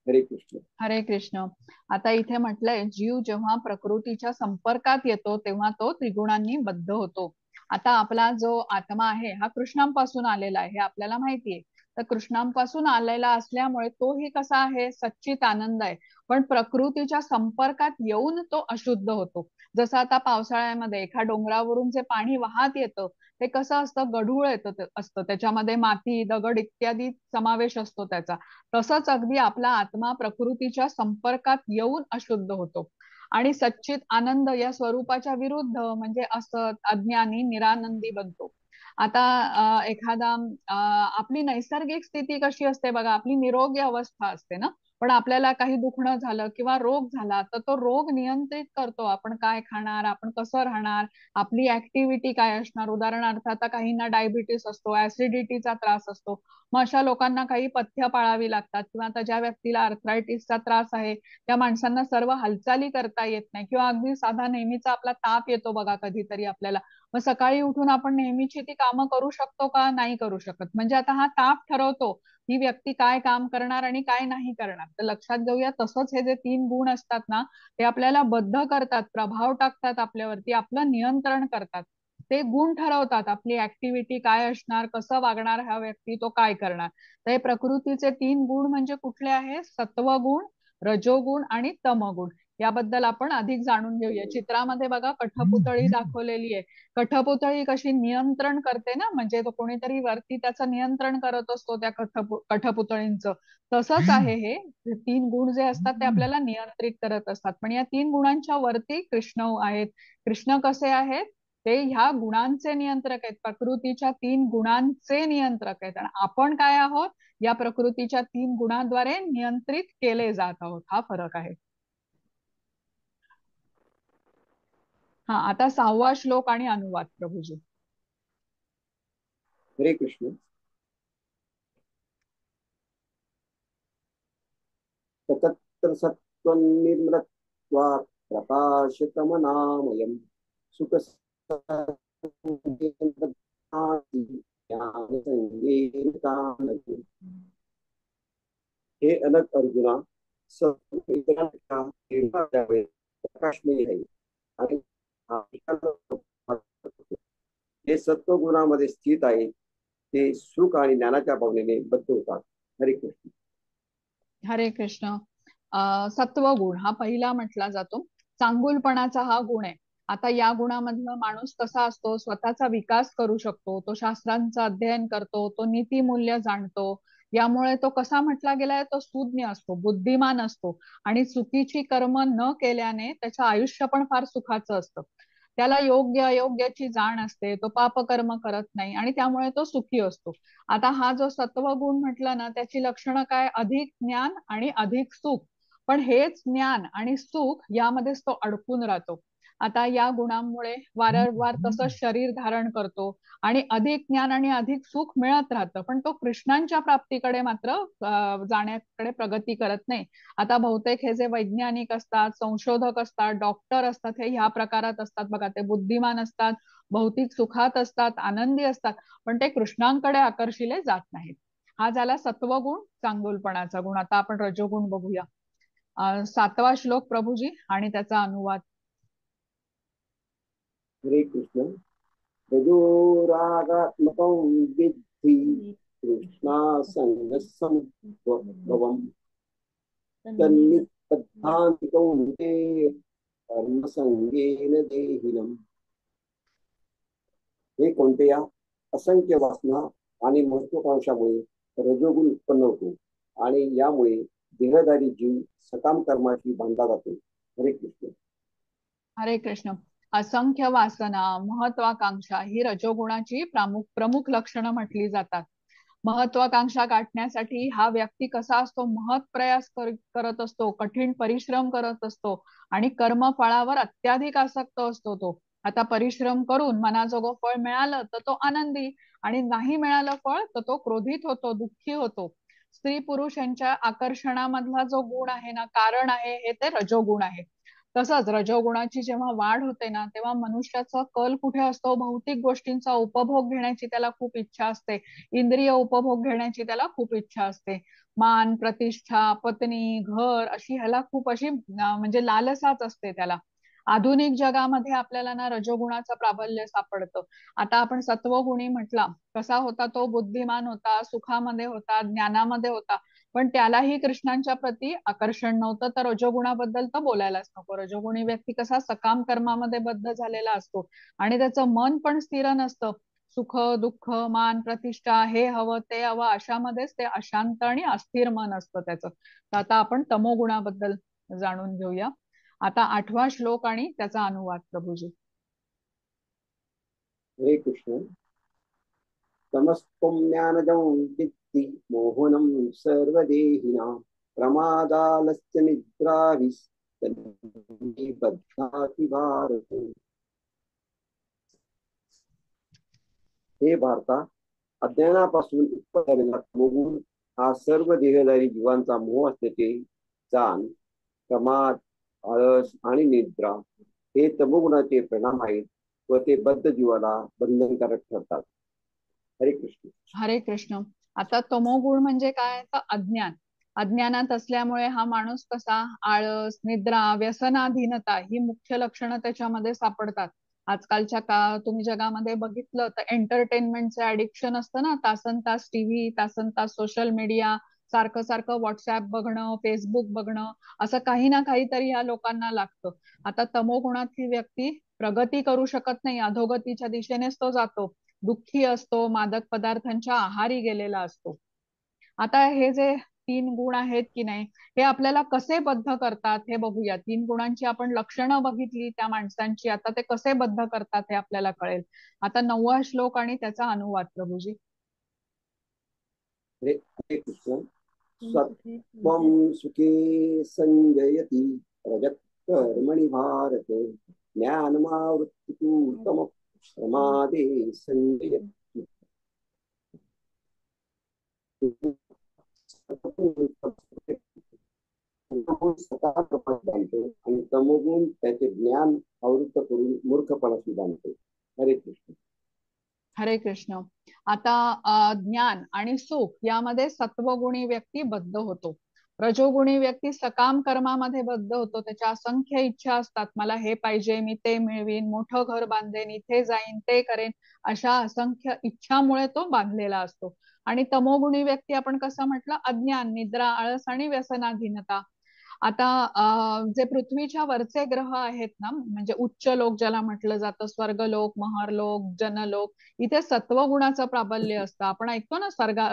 हरे कृष्ण. हरे कृष्ण. आता इथे म्हटलंय जीव जेव्हा प्रकृतीच्या संपर्कात येतो तेव्हा तो त्रिगुणांनी बद्ध होतो. आता आपला जो आत्मा आहे हा कृष्णांपासून आलेला आहे हे आपल्याला माहितीये. तर कृष्णांपासून आलेला असल्यामुळे तोही कसा आहे, सच्चित आनंद आहे. पण प्रकृतीच्या संपर्कात येऊन तो अशुद्ध होतो. जसं आता पावसाळ्यामध्ये एका डोंगरावरून जे पाणी वाहत येतं ते कसं असतं, गढूळ येतं असतं, त्याच्यामध्ये माती, दगड इत्यादी समावेश असतो त्याचा. तसंच अगदी आपला आत्मा प्रकृतीच्या संपर्कात येऊन अशुद्ध होतो आणि सच्चित आनंद या स्वरूपाच्या विरुद्ध म्हणजे असत, अज्ञानी, निरानंदी बनतो. आता एखादा आपली नैसर्गिक स्थिती कशी असते बघा, आपली निरोगी अवस्था असते ना, पण आपल्याला काही दुखणं झालं किंवा रोग झाला तर तो रोग नियंत्रित करतो आपण काय खाणार, आपण कसं राहणार, आपली ऍक्टिव्हिटी काय असणार. उदाहरणार्थ आता काहींना डायबिटीस असतो, ऍसिडिटीचा त्रास असतो, मग अशा लोकांना काही पथ्य पाळावी लागतात. किंवा आता ज्या व्यक्तीला आर्थरायटिसचा त्रास आहे त्या माणसांना सर्व हालचाली करता येत नाही. किंवा अगदी साधा नेहमीचा आपला ताप येतो बघा कधीतरी आपल्याला, मग सकाळी उठून आपण नेहमीची ती कामं करू शकतो का, नाही करू शकत. म्हणजे आता हा ताप ठरवतो ही व्यक्ती काय काम करणार आणि काय नाही करणार. तर लक्षात घेऊया, तसंच हे जे 3 गुण असतात ना ते आपल्याला बद्ध करतात, प्रभाव टाकतात आपल्यावरती, आपलं नियंत्रण करतात. ते गुण ठरवतात आपली ऍक्टिव्हिटी काय असणार, कसं वागणार हा व्यक्ती, तो काय करणार. तर हे प्रकृतीचे 3 गुण म्हणजे कुठले आहेत, सत्वगुण, रजोगुण आणि तमगुण. याबद्दल आपण अधिक जाणून घेऊया. चित्रामध्ये बघा कठपुतळी दाखवलेली आहे. कठपुतळी कशी नियंत्रण करते ना, म्हणजे तो कोणीतरी वरती त्याचं नियंत्रण करत असतो त्या कठपुतळींचं. तसंच आहे हे 3 गुण जे असतात ते आपल्याला नियंत्रित करत असतात. पण या 3 गुणांच्या वरती कृष्ण आहेत. कृष्ण कसे आहेत, ते ह्या गुणांचे नियंत्रक आहेत, प्रकृतीच्या 3 गुणांचे नियंत्रक आहेत. आणि आपण काय आहोत, या प्रकृतीच्या 3 गुणांद्वारे नियंत्रित केले जात आहोत. हा फरक आहे. हा, आता 6वा श्लोक आणि अनुवाद प्रभूजी. हरे कृष्ण. ततत्र सत्त्वनिर्मलत्वात् प्रकाशकमनामयम् सुख हे अनक अर्जुना, सत्व इतरांपेक्षा निर्मळ त्यावेळी प्रकाशमयी आहे आणि हे सत्व गुणामध्ये स्थित आहे ते सुख आणि ज्ञानाच्या भावनेने बद्ध होतात. हरे कृष्ण. हरे कृष्ण. सत्वगुण हा पहिला म्हटला जातो. चांगुलपणाचा हा गुण आहे. आता या गुणामधला माणूस कसा असतो, स्वतःचा विकास करू शकतो, तो शास्त्रांचं अध्ययन करतो, तो नीतिमूल्य जाणतो. यामुळे तो कसा म्हटला गेलाय, तो सुज्ञ असतो, बुद्धिमान असतो आणि चुकीची कर्म न केल्याने त्याचं आयुष्य पण फार सुखाचं असतं. त्याला योग्य अयोग्याची जाण असते, तो पापकर्म करत नाही आणि त्यामुळे तो सुखी असतो. आता हा जो सत्वगुण म्हटला ना त्याची लक्षणं काय, अधिक ज्ञान आणि अधिक सुख. पण हेच ज्ञान आणि सुख यामध्येच तो अडकून राहतो. आता या गुणांमुळे वारंवार तसं शरीर धारण करतो आणि अधिक ज्ञान आणि अधिक सुख मिळत राहतं, पण तो कृष्णांच्या प्राप्तीकडे मात्र जाण्याकडे प्रगती करत नाही. आता बहुतेक हे जे वैज्ञानिक असतात, संशोधक असतात, डॉक्टर असतात, हे ह्या प्रकारात असतात बघा. ते बुद्धिमान असतात, भौतिक सुखात असतात, आनंदी असतात, पण ते कृष्णांकडे आकर्षिले जात नाहीत. हा झाला सत्वगुण, चांगुलपणाचा गुण. आता आपण रजोगुण बघूया. 7वा श्लोक प्रभूजी आणि त्याचा अनुवाद. हरे कृष्ण. रजोरागात्मकं विद्धि कृष्णासङ्गसंभवम् तन्निबध्नाति कौन्तेय कर्मसंगेन देहिनम्. हे कोणत्या असंख्य वासना आणि महत्वाकांक्षामुळे रजोगुण उत्पन्न होतो आणि यामुळे देहधारी जीव सकाम कर्माशी बांधला जातो. हरे कृष्ण. हरे कृष्ण. असंख्य वासना, महत्वाकांक्षा ही रजोगुणाची प्रमुख लक्षणं म्हटली जातात. महत्वाकांक्षा गाठण्यासाठी हा व्यक्ती कसा असतो, महत् प्रयास करत असतो, कठीण परिश्रम करत असतो आणि कर्मफळावर अत्याधिक आसक्त असतो तो. आता परिश्रम करून मनाजोगं फळ मिळालं तर तो आनंदी, आणि नाही मिळालं फळ तर तो क्रोधित होतो, दुःखी होतो. स्त्री पुरुष यांच्या आकर्षणामधला जो गुण आहे ना, कारण आहे, हे ते रजोगुण आहे. तसंच रजोगुणाची जेव्हा वाढ होते ना, तेव्हा मनुष्याचा कल कुठे असतो, भौतिक गोष्टींचा उपभोग घेण्याची त्याला खूप इच्छा असते, इंद्रिय उपभोग घेण्याची त्याला खूप इच्छा असते. मान, प्रतिष्ठा, पत्नी, घर अशी ह्याला खूप अशी म्हणजे लालसाच असते त्याला. आधुनिक जगामध्ये आपल्याला ना रजोगुणाचं प्राबल्य सापडतं. आता आपण सत्वगुणी म्हटला, कसा होता तो, बुद्धिमान होता, सुखामध्ये होता, ज्ञानामध्ये होता, पण त्यालाही कृष्णांच्या प्रती आकर्षण नव्हतं. तर रजोगुणाबद्दल तर बोलायलाच नको. रजोगुणी व्यक्ती कसा सकाम कर्मामध्ये बद्ध झालेला असतो आणि त्याचं मन पण स्थिर नसतं. सुख, दुःख, मान, प्रतिष्ठा, हे हवं ते हवं अशामध्येच ते अशांत आणि अस्थिर मन असतं त्याचं. तर आता आपण तमोगुणाबद्दल जाणून घेऊया. आता 8वा श्लोक आणि त्याचा अनुवाद प्रभूजी. हरे कृष्ण. तमस्त्वं ज्ञानजं विद्धि मोहनं सर्वदेहिनां प्रमादालस्य निद्राभिस्तन्निबध्नाति भारत. हे भारता, अज्ञानापासून उत्पन्न झालेला तमोगुण हा सर्व देहधारी जीवांचा मोह असल्याचे जाण. प्रमाद, आळस आणि निद्रा हे तमोगुणाचे परिणाम आहेत व ते बद्ध जीवाला बंधनकारक ठरतात. हरे कृष्ण. हरे कृष्ण. आता तमोगुण म्हणजे काय, तर अज्ञान. अज्ञानात असल्यामुळे हा माणूस कसा, आळस, निद्रा, व्यसनाधीनता ही मुख्य लक्षणं त्याच्यामध्ये सापडतात. आजकालच्या तुम्ही जगामध्ये बघितलं तर एंटरटेनमेंटचं ऍडिक्शन असतं ना, तासन तास टीव्ही, तासन तास सोशल मीडिया, सारखं सारखं व्हॉट्सअप बघणं, फेसबुक बघणं, असं काही ना काहीतरी या लोकांना लागतं. आता तमोगुणात ही व्यक्ती प्रगती करू शकत नाही, अधोगतीच्या दिशेनेच तो जातो, दुःखी असतो, मादक पदार्थांच्या आहारी गेलेला असतो. आता हे जे 3 गुण आहेत की नाही, हे आपल्याला कसे बद्ध करतात हे बघूया. 3 गुणांची आपण लक्षणं बघितली त्या माणसांची, आता ते कसे बद्ध करतात हे आपल्याला कळेल. आता 9वा श्लोक आणि त्याचा अनुवाद प्रभूजी. हरे हरे कृष्ण. सत्वं सुखे संजयति रजः कर्मणि भारत ज्ञानमावृत्ति तु तमः प्रमादे संजयति. आणि तमोगुण त्याचे ज्ञान आवृत्त करून मूर्खपणाशी बांधतो. हरे कृष्ण. हरे कृष्ण. आता ज्ञान आणि सुख यामध्ये सत्वगुणी व्यक्ती बद्ध होतो. रजोगुणी व्यक्ती सकाम कर्मामध्ये बद्ध होतो. त्याच्या असंख्य इच्छा असतात, मला हे पाहिजे, मी ते मिळवीन, मोठं घर बांधेन, इथे जाईन, ते करेन, अशा असंख्य इच्छामुळे तो बांधलेला असतो. आणि तमोगुणी व्यक्ती आपण कसं म्हटलं, अज्ञान, निद्रा, आळस आणि व्यसनाधीनता. आता जे पृथ्वीच्या वरचे ग्रह आहेत ना, म्हणजे उच्च लोक ज्याला म्हटलं जातं, स्वर्गलोक, महरलोक, जनलोक, इथे सत्वगुणाचं प्राबल्य असतं. आपण ऐकतो ना,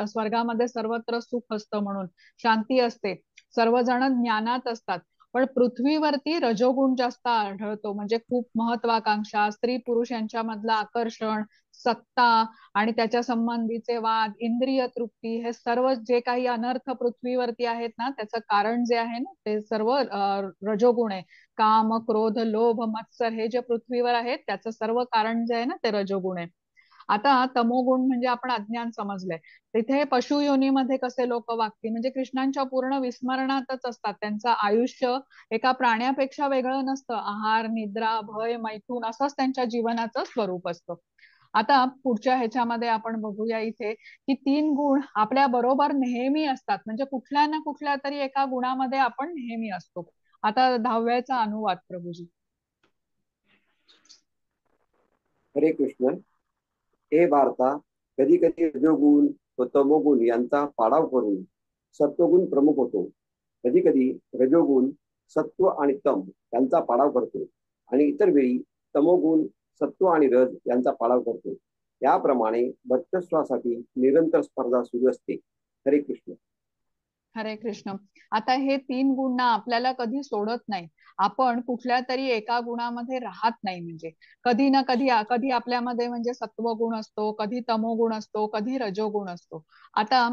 स्वर्गामध्ये सर्वत्र सुख असतं म्हणून, शांती असते, सर्वजण ज्ञानात असतात. पण पृथ्वीवरती रजोगुण जास्त आढळतो. म्हणजे खूप महत्वाकांक्षा, स्त्री पुरुष यांच्यामधलं आकर्षण, सत्ता आणि त्याच्या संबंधीचे वाद, इंद्रिय तृप्ती, हे सर्व जे काही अनर्थ पृथ्वीवरती आहेत ना, त्याचं कारण जे आहे ना, ते सर्व रजोगुण आहे. काम, क्रोध, लोभ, मत्सर हे जे पृथ्वीवर आहेत त्याचं सर्व कारण जे आहे ना, ते रजोगुण आहे. आता तमोगुण म्हणजे आपण अज्ञान समजलंय. तिथे पशु योनीमध्ये कसे लोक वागतील, म्हणजे कृष्णांच्या पूर्ण विस्मरणातच असतात. त्यांचं आयुष्य एका प्राण्यापेक्षा वेगळं नसतं. आहार, निद्रा, भय, मैथून असंच त्यांच्या जीवनाचं स्वरूप असतं. आता पुढच्या ह्याच्यामध्ये आपण बघूया इथे की 3 गुण आपल्या बरोबर नेहमी असतात. म्हणजे कुठल्या ना कुठल्या तरी एका गुणामध्ये आपण नेहमी असतो. आता 10व्याचा अनुवाद प्रभूजी. हरे कृष्ण. हे भारता, कधी कधी रजोगुण व तमोगुण यांचा पाडाव करून सत्वगुण प्रमुख होतो. कधी कधी रजोगुण सत्व आणि तम यांचा पाडाव करतो आणि इतर वेळी तमोगुण सत्व आणि रज यांचा पाडाव करतो. याप्रमाणे वर्चस्वासाठी निरंतर स्पर्धा सुरू असते. हरे कृष्ण. हरे कृष्ण. आता हे 3 गुण ना आपल्याला कधी सोडत नाही. आपण कुठल्या तरी एका गुणामध्ये राहत नाही. म्हणजे कधी ना कधी कधी आपल्यामध्ये म्हणजे सत्वगुण असतो, कधी तमोगुण असतो, कधी रजोगुण असतो. आता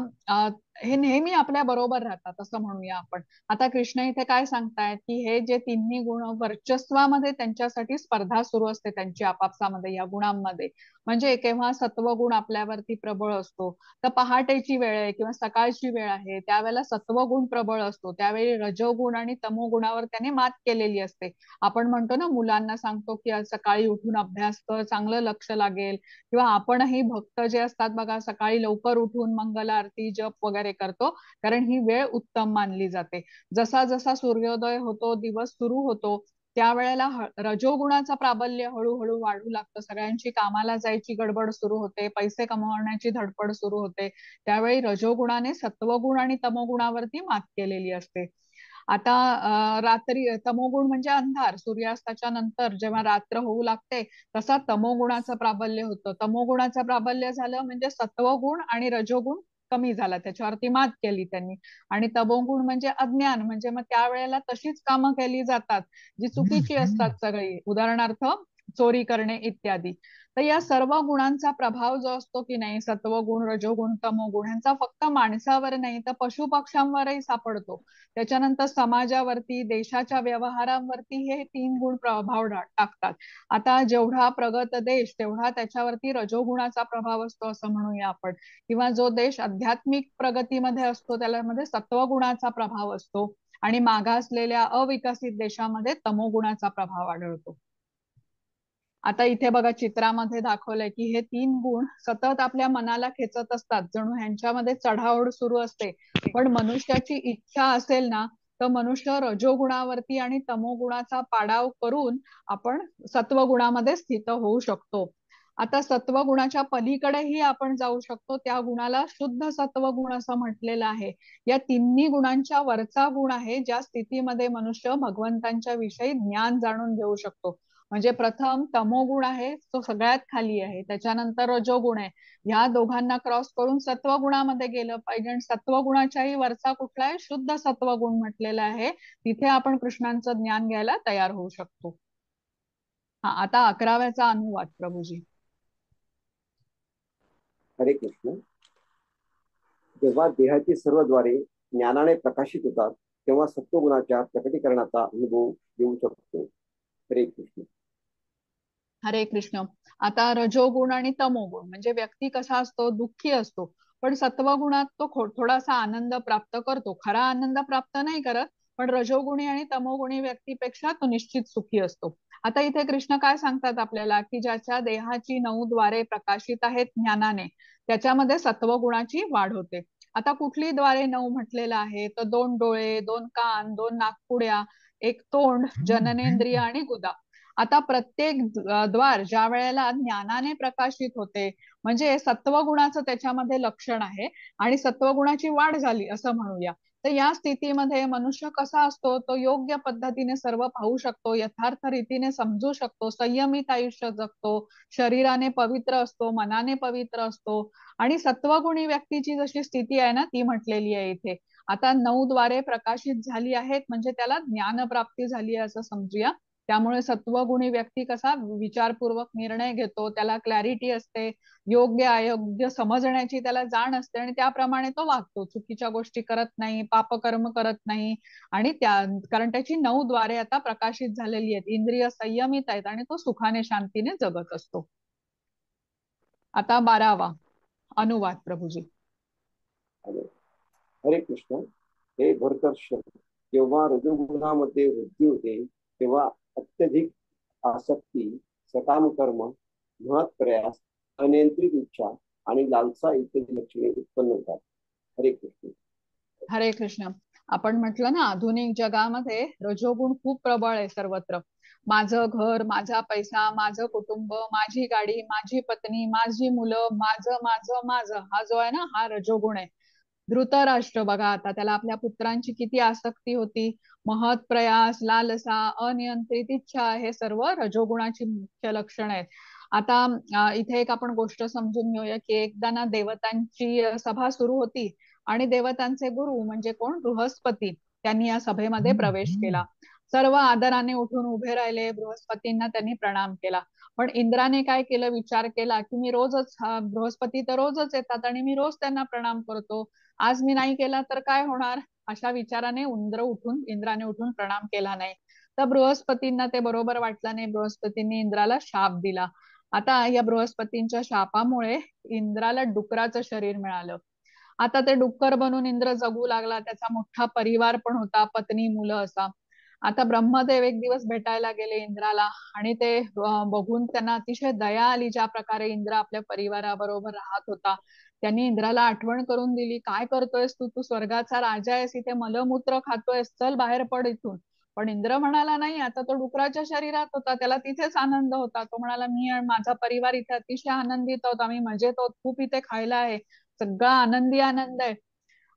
हे नेहमी आपल्या बरोबर राहतात असं म्हणूया आपण. आता कृष्ण इथे काय सांगतायत की हे जे 3 गुण वर्चस्वामध्ये त्यांच्यासाठी स्पर्धा सुरू असते त्यांची आपापसामध्ये या गुणांमध्ये. म्हणजे केव्हा सत्वगुण आपल्यावरती प्रबळ असतो, तर पहाटेची वेळ आहे किंवा सकाळची वेळ आहे, त्यावेळेला सत्वगुण प्रबळ असतो. त्यावेळी रजोगुण आणि तमोगुणावर त्याने मात केलेली असते. आपण म्हणतो ना, मुलांना सांगतो की आज सकाळी उठून अभ्यास कर, चांगलं लक्ष लागेल. किंवा आपणही भक्त जे असतात बघा, सकाळी लवकर उठून मंगल आरती जप वगैरे करतो, कारण ही वेळ उत्तम मानली जाते. जसा जसा सूर्योदय होतो, दिवस सुरू होतो, त्यावेळेला रजोगुणाचं प्राबल्य हळूहळू वाढू लागतं. सगळ्यांची कामाला जायची गडबड सुरू होते, पैसे कमवण्याची धडपड सुरू होते. त्यावेळी रजोगुणाने सत्वगुण आणि तमोगुणावरती मात केलेली असते. आता रात्री तमोगुण म्हणजे अंधार, सूर्यास्ताच्या नंतर जेव्हा रात्र होऊ लागते तसा तमोगुणाचं प्राबल्य होतं. तमोगुणाचं प्राबल्य झालं म्हणजे सत्वगुण आणि रजोगुण कमी झाला, त्याच्यावरती मात केली त्यांनी. आणि तमोगुण म्हणजे अज्ञान, म्हणजे मग त्यावेळेला तशीच कामं केली जातात जी चुकीची असतात सगळी, उदाहरणार्थ चोरी करणे इत्यादी. तर या सर्व गुणांचा प्रभाव जो असतो की नाही, सत्वगुण, रजोगुण, तमोगुण, यांचा फक्त माणसावर नाही तर पशु पक्ष्यांवरही सापडतो. त्याच्यानंतर समाजावरती, देशाच्या व्यवहारांवरती हे 3 गुण प्रभाव टाकतात. आता जेवढा प्रगत देश तेवढा त्याच्यावरती रजोगुणाचा प्रभाव असतो असं म्हणूया आपण. किंवा जो देश आध्यात्मिक प्रगतीमध्ये असतो त्यामध्ये सत्वगुणाचा प्रभाव असतो. आणि मागासलेल्या अविकसित देशामध्ये तमोगुणाचा प्रभाव आढळतो. आता इथे बघा चित्रामध्ये दाखवलंय की हे 3 गुण सतत आपल्या मनाला खेचत असतात, जणू ह्यांच्यामध्ये चढाओढ सुरू असते. पण मनुष्याची इच्छा असेल ना, तर मनुष्य रजोगुणावरती आणि तमोगुणाचा पाडाव करून आपण सत्वगुणामध्ये स्थित होऊ शकतो. आता सत्वगुणाच्या पलीकडेही आपण जाऊ शकतो. त्या गुणाला शुद्ध सत्वगुण असं म्हटलेलं आहे. या 3 गुणांच्या वरचा गुण आहे ज्या स्थितीमध्ये मनुष्य भगवंतांच्या विषयी ज्ञान जाणून घेऊ शकतो. म्हणजे प्रथम तमोगुण आहे तो सगळ्यात खाली आहे, त्याच्यानंतर रजोगुण आहे. ह्या दोघांना क्रॉस करून सत्वगुणामध्ये गेलं पाहिजे. आणि सत्वगुणाच्याही वरचा कुठला आहे, शुद्ध सत्वगुण म्हटलेला आहे. तिथे आपण कृष्णांचं ज्ञान घ्यायला तयार होऊ शकतो. हा, आता 11व्याचा अनुवाद प्रभूजी. हरे कृष्ण. जेव्हा देहाची सर्व द्वारे ज्ञानाने प्रकाशित होतात तेव्हा सत्वगुणाच्या प्रकटीकरणाचा अनुभव येऊ शकतो. हरे कृष्ण. हरे कृष्ण. आता रजोगुण आणि तमोगुण म्हणजे व्यक्ती कसा असतो, दुःखी असतो. पण सत्वगुणात तो थोडासा आनंद प्राप्त करतो. खरा आनंद प्राप्त नाही करत, पण रजोगुणी आणि तमोगुणी व्यक्तीपेक्षा तो निश्चित सुखी असतो. आता इथे कृष्ण काय सांगतात आपल्याला की ज्याच्या देहाची 9 द्वारे प्रकाशित आहेत ज्ञानाने, त्याच्यामध्ये सत्वगुणाची वाढ होते. आता कुठली द्वारे 9 म्हटलेलं आहे, तर 2 डोळे, 2 कान, 2 नाकपुड्या, एक तोंड, जननेंद्रिय आणि गुदा. आता प्रत्येक द्वार ज्या वेळेला ज्ञानाने प्रकाशित होते, म्हणजे सत्वगुणाचं त्याच्यामध्ये लक्षण आहे. आणि सत्वगुणाची वाढ झाली असं म्हणूया. तर या स्थितीमध्ये मनुष्य कसा असतो, तो योग्य पद्धतीने सर्व पाहू शकतो, यथार्थ रीतीने समजू शकतो, संयमित आयुष्य जगतो, शरीराने पवित्र असतो, मनाने पवित्र असतो. आणि सत्वगुणी व्यक्तीची जशी स्थिती आहे ना, ती म्हटलेली आहे इथे. आता 9 द्वारे प्रकाशित झाली आहेत म्हणजे त्याला ज्ञानप्राप्ती झाली आहे असं समजूया. त्यामुळे सत्वगुणी व्यक्ती कसा विचारपूर्वक निर्णय घेतो, त्याला क्लॅरिटी असते, योग्य अयोग्य समजण्याची त्याला जाण असते आणि त्याप्रमाणे तो वागतो, चुकीच्या गोष्टी करत नाही, पापकर्म करत नाही. आणि त्या कारण त्याची 9 द्वारे आता प्रकाशित झालेली आहेत, इंद्रिय संयमित आहेत आणि तो सुखाने शांतीने जगत असतो. आता 12वा अनुवाद प्रभूजी. हरे कृष्ण. हे भरतर्षभ, जेव्हा रजोगुणामध्ये वृद्धी होते तेव्हा अत्यधिक आसक्ती, सकाम कर्म, महत् प्रयास, अनियंत्रित इच्छा आणि लालसा इत्यादी लक्षणे उत्पन्न होतात. हरे कृष्ण. हरे कृष्ण. आपण म्हटलं ना, आधुनिक जगामध्ये रजोगुण खूप प्रबळ आहे सर्वत्र. माझं घर, माझा पैसा, माझं कुटुंब, माझी गाडी, माझी पत्नी, माझी मुलं, माझं माझं माझं, हा जो आहे ना, हा रजोगुण आहे. धृतराष्ट्र बघा, आता त्याला आपल्या पुत्रांची किती आसक्ती होती. महत् प्रयास, लालसा, अनियंत्रित इच्छा, हे सर्व रजोगुणाची मुख्य लक्षण आहेत. आता इथे एक आपण गोष्ट समजून घेऊया की एकदा ना देवतांची सभा सुरू होती आणि देवतांचे गुरु म्हणजे कोण, बृहस्पती, त्यांनी या सभेमध्ये प्रवेश केला. सर्व आदराने उठून उभे राहिले, बृहस्पतींना त्यांनी प्रणाम केला. पण इंद्राने काय केलं, विचार केला की मी रोजच, बृहस्पती तर रोजच येतात आणि मी रोज त्यांना प्रणाम करतो, आज मी नाही केला तर काय होणार, अशा विचाराने इंद्राने उठून प्रणाम केला नाही. तर बृहस्पतींना ते बरोबर वाटलं नाही, बृहस्पतींनी इंद्राला शाप दिला. आता या बृहस्पतींच्या शापामुळे इंद्राला डुकराचं शरीर मिळालं. आता ते डुक्कर बनून इंद्र जगू लागला, त्याचा मोठा परिवार पण होता, पत्नी मुलं असा. आता ब्रह्मदेव एक दिवस भेटायला गेले इंद्राला आणि ते बघून त्यांना अतिशय दया आली, ज्या प्रकारे इंद्र आपल्या परिवाराबरोबर राहत होता. त्यांनी इंद्राला आठवण करून दिली, काय करतोयस तू, तू स्वर्गाचा राजा आहेस, इथे मलमूत्र खातोयस, चल बाहेर पड इथून. पण इंद्र म्हणाला नाही, आता तो डुकराच्या शरीरात होता, त्याला तिथेच आनंद होता. तो म्हणाला, मी आणि माझा परिवार इथे अतिशय आनंदित आहोत, आम्ही मजेत आहोत, खूप इथे खायला आहे, सगळा आनंदी आनंद आहे.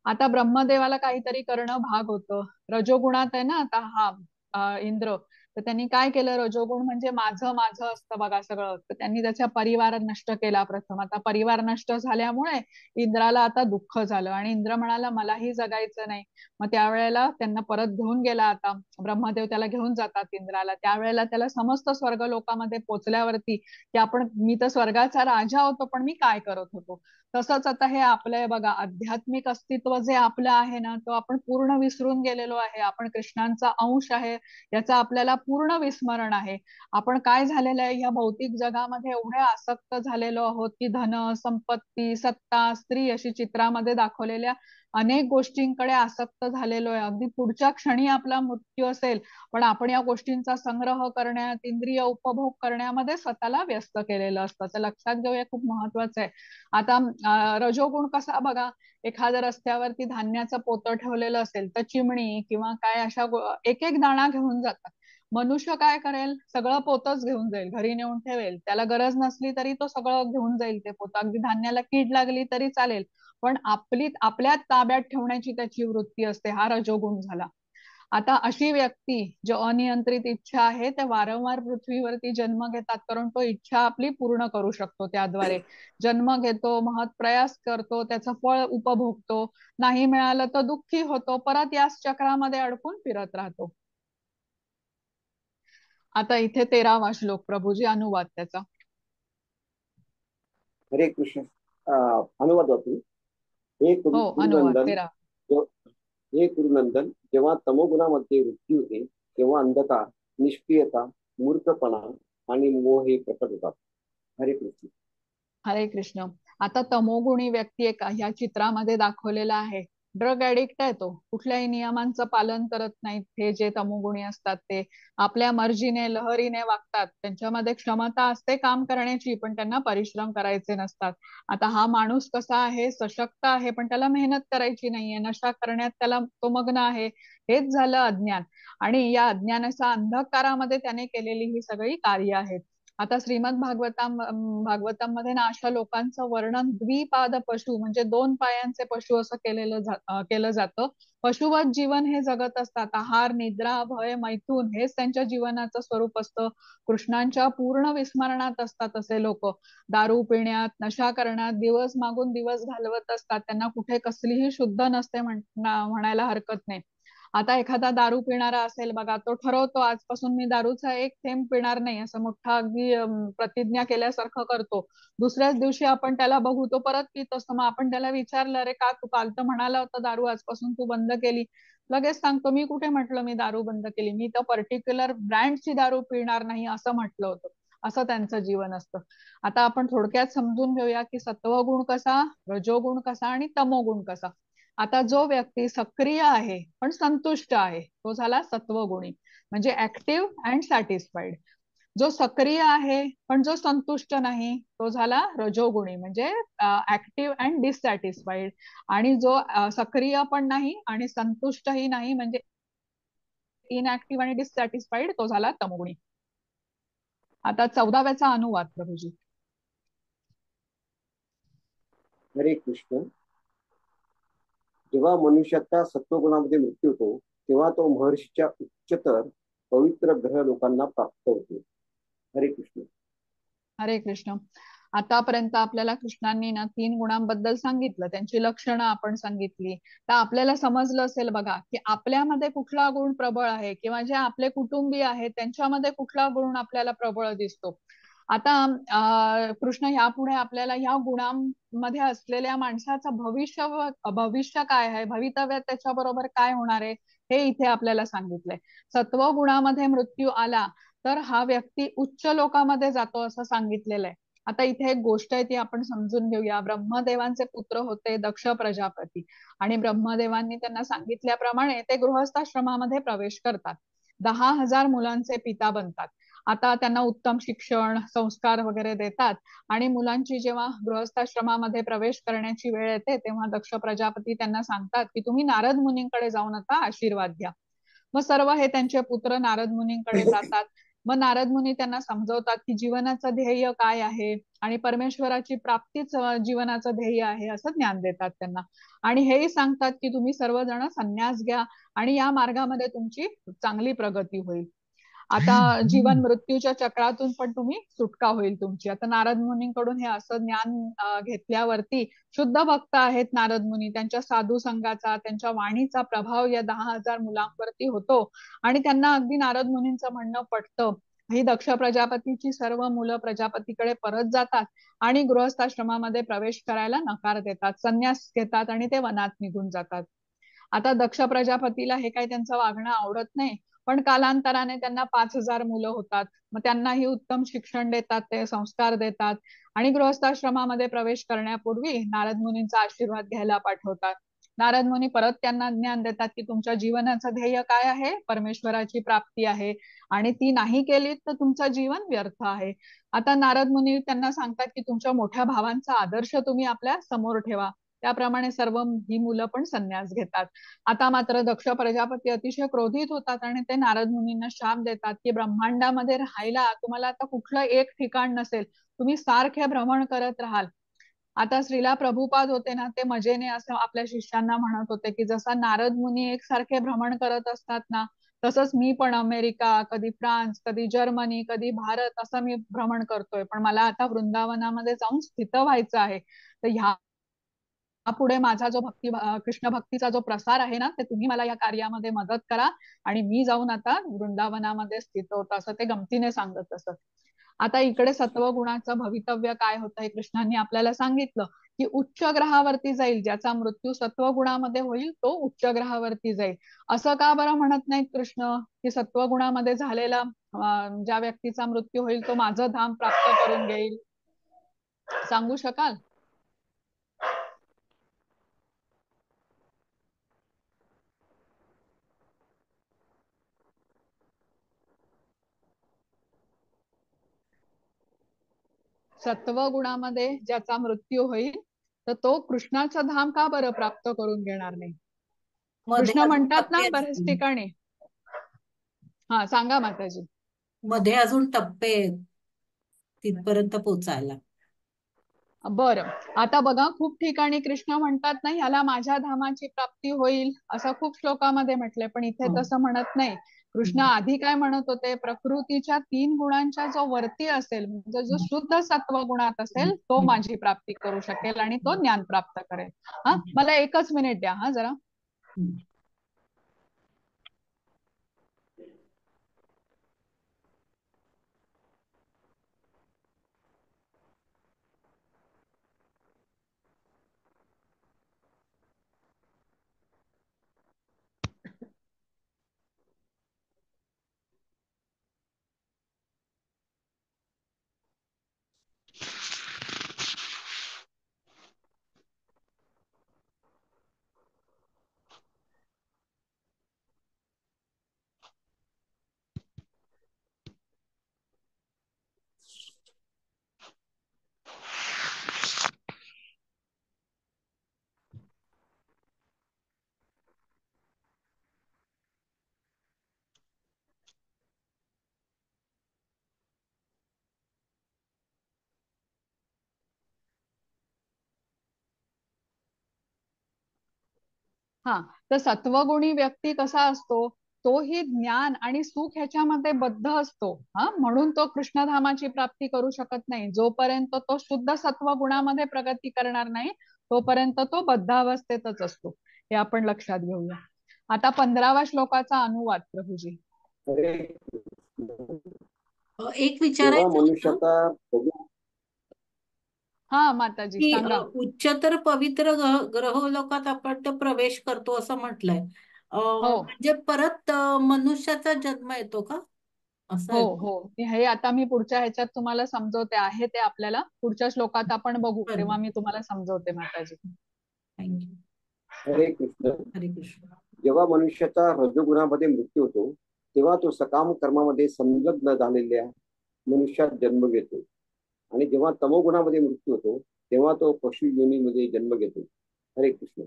आता ब्रह्मदेवाला काहीतरी करणं भाग होतं. रजोगुणात आहे ना आता हा इंद्र, तर त्यांनी काय केलं, रजोगुण म्हणजे माझं माझं असतं बघा सगळं, तर त्यांनी त्याचा परिवार नष्ट केला प्रथम. आता परिवार नष्ट झाल्यामुळे इंद्राला आता दुःख झालं आणि इंद्र म्हणाला मलाही जगायचं नाही. मग त्यावेळेला त्यांना परत घेऊन गेला. आता ब्रह्मदेव त्याला घेऊन जातात इंद्राला. त्यावेळेला त्याला समस्त स्वर्ग लोकांमध्ये पोचल्यावरती की मी तर स्वर्गाचा राजा होतो, पण मी काय करत होतो. तसंच आता हे आपलं बघा, आध्यात्मिक अस्तित्व जे आपलं आहे ना, तो आपण पूर्ण विसरून गेलेलो आहे. आपण कृष्णांचा अंश आहे याचा आपल्याला पूर्ण विस्मरण आहे. आपण काय झालेलं आहे, या भौतिक जगामध्ये एवढे आसक्त झालेलो आहोत की धन, संपत्ती, सत्ता, स्त्री अशी चित्रामध्ये दाखवलेल्या अनेक गोष्टींकडे आसक्त झालेलो आहे. अगदी पुढच्या क्षणी आपला मृत्यू असेल, पण आपण या गोष्टींचा संग्रह करण्यात, इंद्रिय उपभोग करण्यामध्ये स्वतःला व्यस्त केलेलं असतं. तर लक्षात घेऊया, खूप महत्वाचं आहे. आता रजोगुण कसा बघा, एखाद्या रस्त्यावरती धान्याचं पोतं ठेवलेलं असेल तर चिमणी किंवा काय अशा एक एक दाणा घेऊन जातात. मनुष्य काय करेल, सगळं पोतच घेऊन जाईल, घरी नेऊन ठेवेल, त्याला गरज नसली तरी तो सगळं घेऊन जाईल ते पोतं, अगदी धान्याला कीड लागली तरी चालेल, पण आपल्या ताब्यात ठेवण्याची त्याची वृत्ती असते, हा रजोगुण झाला. आता अशी व्यक्ती जो अनियंत्रित इच्छा आहे ते वारंवार पृथ्वीवरती जन्म घेतात, कारण तो इच्छा आपली पूर्ण करू शकतो. त्याद्वारे जन्म घेतो, महत् प्रयास करतो, त्याचं फळ उपभोगतो, नाही मिळालं तर दुःखी होतो, परत याच चक्रामध्ये अडकून फिरत राहतो. आता इथे 13वा श्लोक प्रभूजी, अनुवाद त्याचा. हरे कृष्ण. अनुवाद होती. हे हो, अनुवाद कुरुनंदन, 13. हे कुरुनंदन, जेव्हा तमोगुणामध्ये वृद्धी होते तेव्हा अंधकार, निष्क्रियता, मूर्खपणा आणि मोह हे प्रकट होतात. हरे कृष्ण. हरे कृष्ण. आता तमोगुणी व्यक्ती एक ह्या चित्रामध्ये दाखवलेला आहे. ड्रग ऍडिक्ट आहे तो, कुठल्याही नियमांचं पालन करत नाहीत. हे जे तमोगुणी असतात ते आपल्या मर्जीने, लहरीने वागतात. त्यांच्यामध्ये क्षमता असते काम करण्याची, पण त्यांना परिश्रम करायचे नसतात. आता हा माणूस कसा आहे, सशक्त आहे, पण त्याला मेहनत करायची नाहीये, नशा करण्यात त्याला तो मग्न आहे. हेच झालं अज्ञान. आणि या अज्ञानाच्या अंधकारामध्ये त्याने केलेली ही सगळी कार्य आहेत. आता श्रीमद भागवतम मध्ये ना अशा लोकांचं वर्णन द्विपाद पशु म्हणजे दोन पायांचे पशु असं केलं जातं. पशुवत जीवन हे जगत असतात. आहार, निद्रा, भय, मैथून हेच त्यांच्या जीवनाचं स्वरूप असतं. कृष्णांच्या पूर्ण विस्मरणात असतात असे लोक. दारू पिण्यात, नशा करण्यात दिवस मागून दिवस घालवत असतात. त्यांना कुठे कसलीही शुद्ध नसते म्हणायला हरकत नाही. आता एखादा दारू पिणारा असेल बघा, तो ठरवतो आजपासून मी दारूचा एक थेंब पिणार नाही, असं मोठा अगदी प्रतिज्ञा केल्यासारखं करतो. दुसऱ्याच दिवशी आपण त्याला बघू तो परत पित असतो. मग आपण त्याला विचारलं, अरे का तू काल तर म्हणाला होता दारू आजपासून तू बंद केली? लगेच सांगतो, मी कुठे म्हटलं मी दारू बंद केली, मी तर पर्टिक्युलर ब्रँडची दारू पिणार नाही असं म्हटलं होतं. असं त्यांचं जीवन असतं. आता आपण थोडक्यात समजून घेऊया की सत्वगुण कसा, रजोगुण कसा आणि तमोगुण कसा. आता जो व्यक्ती सक्रिय आहे पण संतुष्ट आहे तो झाला सत्वगुणी, म्हणजे ऍक्टिव्ह अँड सॅटिस्फाईड. जो सक्रिय आहे पण जो संतुष्ट नाही तो झाला रजोगुणी, म्हणजे ऍक्टिव्ह अँड डिससॅटिस्फाईड. आणि जो सक्रिय पण नाही आणि संतुष्टही नाही म्हणजे इनऍक्टिव्ह आणि डिससॅटिस्फाईड तो झाला तमोगुणी. आता 14व्याचा अनुवाद प्रभूजी. हरे कृष्ण. जेव्हा मनुष्याचा सत्वगुणामध्ये मृत्यू होतो तेव्हा तो महर्षीच्या उच्चतर पवित्र ग्रह लोकांना प्राप्त होतो. हरे कृष्ण. हरे कृष्ण. आतापर्यंत आपल्याला कृष्णांनी ना 3 गुणांबद्दल सांगितलं, त्यांची लक्षणं आपण सांगितली. तर आपल्याला समजलं असेल बघा की आपल्यामध्ये कुठला गुण प्रबळ आहे किंवा जे आपले कुटुंबीय आहेत त्यांच्यामध्ये कुठला गुण आपल्याला प्रबळ दिसतो. आता कृष्ण यापुढे आपल्याला ह्या गुणांमध्ये असलेल्या माणसाचं भविष्य काय आहे, भवितव्यात त्याच्याबरोबर काय होणार आहे हे इथे आपल्याला सांगितलंय. सत्व गुणामध्ये मृत्यू आला तर हा व्यक्ती उच्च लोकांमध्ये जातो असं सांगितलेलं आहे. आता इथे एक गोष्ट आहे ती आपण समजून घेऊया. ब्रह्मदेवांचे पुत्र होते दक्ष प्रजापती आणि ब्रह्मदेवांनी त्यांना सांगितल्याप्रमाणे ते गृहस्थाश्रमामध्ये प्रवेश करतात. 10,000 मुलांचे पिता बनतात. आता त्यांना उत्तम शिक्षण संस्कार वगैरे देतात आणि मुलांची जेव्हा गृहस्थाश्रमामध्ये प्रवेश करण्याची वेळ येते तेव्हा दक्ष प्रजापती त्यांना सांगतात की तुम्ही नारद मुनींकडे जाऊन आता आशीर्वाद घ्या. मग सर्व हे त्यांचे पुत्र नारद मुनींकडे जातात. मग नारद मुनी त्यांना समजवतात की जीवनाचं ध्येय काय आहे आणि परमेश्वराची प्राप्तीच जीवनाचं ध्येय आहे असं ज्ञान देतात त्यांना. आणि हेही सांगतात की तुम्ही सर्वजण संन्यास घ्या आणि या मार्गामध्ये तुमची चांगली प्रगती होईल. आता जीवन मृत्यूच्या चक्रातून पण तुम्ही सुटका होईल तुमची. आता नारद मुनींकडून हे असं ज्ञान घेतल्यावरती शुद्ध भक्त आहेत नारद मुनी, त्यांच्या साधू संघाचा त्यांच्या वाणीचा प्रभाव या 10,000 मुलांवरती होतो आणि त्यांना अगदी नारद मुनींचं म्हणणं पटतं. ही दक्ष प्रजापतीची सर्व मुलं प्रजापतीकडे परत जातात आणि गृहस्थाश्रमामध्ये प्रवेश करायला नकार देतात, संन्यास घेतात आणि ते वनात निघून जातात. आता दक्ष प्रजापतीला हे काही त्यांचं वागणं आवडत नाही, पण कालांतराने त्यांना 5,000 मुलं होतात. मग त्यांनाही उत्तम शिक्षण देतात, ते संस्कार देतात आणि गृहस्थाश्रमामध्ये प्रवेश करण्यापूर्वी नारद मुनींचा आशीर्वाद घ्यायला पाठवतात. नारद मुनी परत त्यांना ज्ञान देतात की तुमच्या जीवनाचं ध्येय काय आहे, परमेश्वराची प्राप्ती आहे आणि ती नाही केली तर तुमचं जीवन व्यर्थ आहे. आता नारद मुनी त्यांना सांगतात की तुमच्या मोठ्या भावांचा आदर्श तुम्ही आपल्या समोर ठेवा. त्याप्रमाणे सर्व ही मुलं पण संन्यास घेतात. आता मात्र दक्ष प्रजापती अतिशय क्रोधित होतात आणि ते नारद मुनींना शाप देतात की ब्रह्मांडामध्ये राहायला तुम्हाला आता कुठलं एक ठिकाण नसेल, तुम्ही सारखे भ्रमण करत राहाल. आता श्रीला प्रभुपाद होते ना, ते मजेने असं आपल्या शिष्यांना म्हणत होते की जसा नारद मुनी एकसारखे भ्रमण करत असतात ना, तसंच मी पण अमेरिका, कधी फ्रान्स, कधी जर्मनी, कधी भारत असं मी भ्रमण करतोय. पण मला आता वृंदावनामध्ये जाऊन स्थित व्हायचं आहे. तर ह्या पुढे माझा जो कृष्ण भक्तीचा जो प्रसार आहे ना, ते तुम्ही मला या कार्यामध्ये मदत करा आणि मी जाऊन आता वृंदावनामध्ये स्थित होतो असं ते गमतीने सांगत असत. आता इकडे सत्वगुणाचं भवितव्य काय होतं हे कृष्णांनी आपल्याला सांगितलं की उच्च ग्रहावरती जाईल. ज्याचा मृत्यू सत्वगुणामध्ये होईल तो उच्च ग्रहावरती जाईल. असं का बरं म्हणत नाहीत कृष्ण की सत्वगुणामध्ये झालेला ज्या व्यक्तीचा मृत्यू होईल तो माझं धाम प्राप्त करून घेईल? सांगू शकाल? सत्वगुणामध्ये ज्याचा मृत्यू होईल तर तो कृष्णाचं धाम का बरं प्राप्त करून घेणार नाही? मध्ये कृष्ण अजून म्हणतात ना टप्पे बऱ्याच ठिकाणी. हा सांगा माताजी. मध्ये अजून टप्पे आहेत. तिथपर्यंत पोचायला. बरं, आता बघा खूप ठिकाणी कृष्ण म्हणतात नाही ह्याला माझ्या धामाची प्राप्ती होईल असं खूप श्लोकामध्ये म्हटलंय, पण इथे हो. तसं म्हणत नाही. कृष्ण आधी काय म्हणत होते, प्रकृतीच्या 3 गुणांच्या जो वरती असेल म्हणजे जो शुद्ध सत्व गुणात असेल तो माझी प्राप्ती करू शकेल आणि तो ज्ञान प्राप्त करेल. हा, मला 1च मिनिट द्या हा जरा. हा, तर सत्वगुणी व्यक्ती कसा असतो, तोही ज्ञान आणि सुख ह्याच्यामध्ये बद्ध असतो. हा, म्हणून तो कृष्णधामाची प्राप्ती करू शकत नाही. जोपर्यंत तो शुद्ध सत्व गुणामध्ये प्रगती करणार नाही तोपर्यंत तो बद्धावस्थेतच असतो. हे आपण लक्षात घेऊया. आता 15व्या श्लोकाचा अनुवाद प्रभूजी. हरे एक जेव्हा विचारायचं होतं मनुष्याचा हा माताजी की सांगा. उच्चतर पवित्र ग्रहलोकात आपण तो प्रवेश करतो असं म्हटलंय. हो म्हणजे परत मनुष्याचा जन्म येतो का, असं हो आहे का? हो, हे आता मी पुढच्या ह्याच्यात तुम्हाला समजवते. आहे ते आपल्याला पुढच्या श्लोकात आपण बघू, तेव्हा बरोबर. मी तुम्हाला समजवते माताजी. थँक्यू. हरे कृष्ण. हरे कृष्ण. जेव्हा मनुष्याचा रजोगुणामध्ये मृत्यू होतो तेव्हा तो सकाम कर्मामध्ये संलग्न झालेल्या मनुष्यात जन्म घेतो, आणि जेव्हा तमोगुणामध्ये मृत्यू होतो तेव्हा तो पशु योनीमध्ये जन्म घेतो. हरे कृष्ण.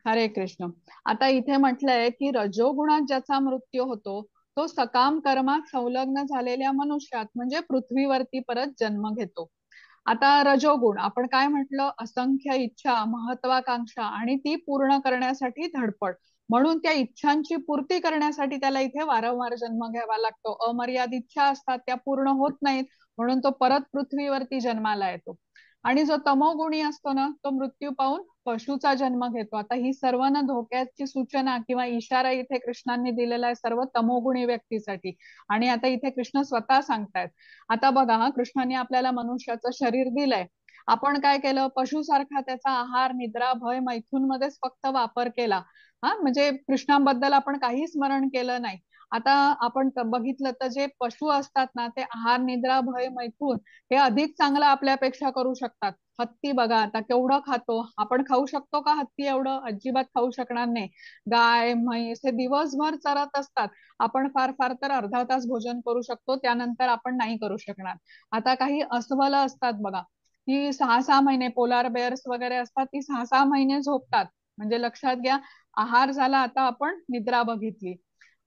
हरे कृष्ण. आता इथे म्हटलंय की रजोगुणात ज्याचा मृत्यू होतो तो सकाम कर्मात संलग्न झालेल्या मनुष्यात म्हणजे पृथ्वीवरती परत जन्म घेतो. आता रजोगुण आपण काय म्हटलं, असंख्य इच्छा, महत्वाकांक्षा आणि ती पूर्ण करण्यासाठी धडपड, म्हणून त्या इच्छांची पूर्ती करण्यासाठी त्याला इथे वारंवार जन्म घ्यावा लागतो. अमर्यादित इच्छा असतात त्या पूर्ण होत नाहीत म्हणून तो परत पृथ्वीवरती जन्माला येतो. आणि जो तमोगुणी असतो ना तो मृत्यू पाहून पशुचा जन्म घेतो. आता ही सर्व ना धोक्याची सूचना किंवा इशारा इथे कृष्णांनी दिलेला आहे सर्व तमोगुणी व्यक्तीसाठी. आणि आता इथे कृष्ण स्वतः सांगतायत. आता बघा हा, कृष्णाने आपल्याला मनुष्याचं शरीर दिलंय. आपण काय केलं, पशुसारखा त्याचा आहार, निद्रा, भय, मैथून मध्येच फक्त वापर केला. हा, म्हणजे कृष्णाबद्दल आपण काही स्मरण केलं नाही. आता आपण बघितलं तर जे पशु असतात ना ते आहार, निद्रा, भय, मैथून हे अधिक चांगलं आपल्यापेक्षा करू शकतात. हत्ती बघा आता केवढं खातो, आपण खाऊ शकतो का हत्ती एवढं? अजिबात खाऊ शकणार नाही. गाय, म्हैस हे दिवसभर चरत असतात. आपण फार फार तर अर्धा तास भोजन करू शकतो, त्यानंतर आपण नाही करू शकणार. आता काही अस्वल असतात बघा, ती 6-6 महिने, पोलार बेअर्स वगैरे असतात, ती 6-6 महिने झोपतात. म्हणजे लक्षात घ्या, आहार झाला, आता आपण निद्रा बघितली.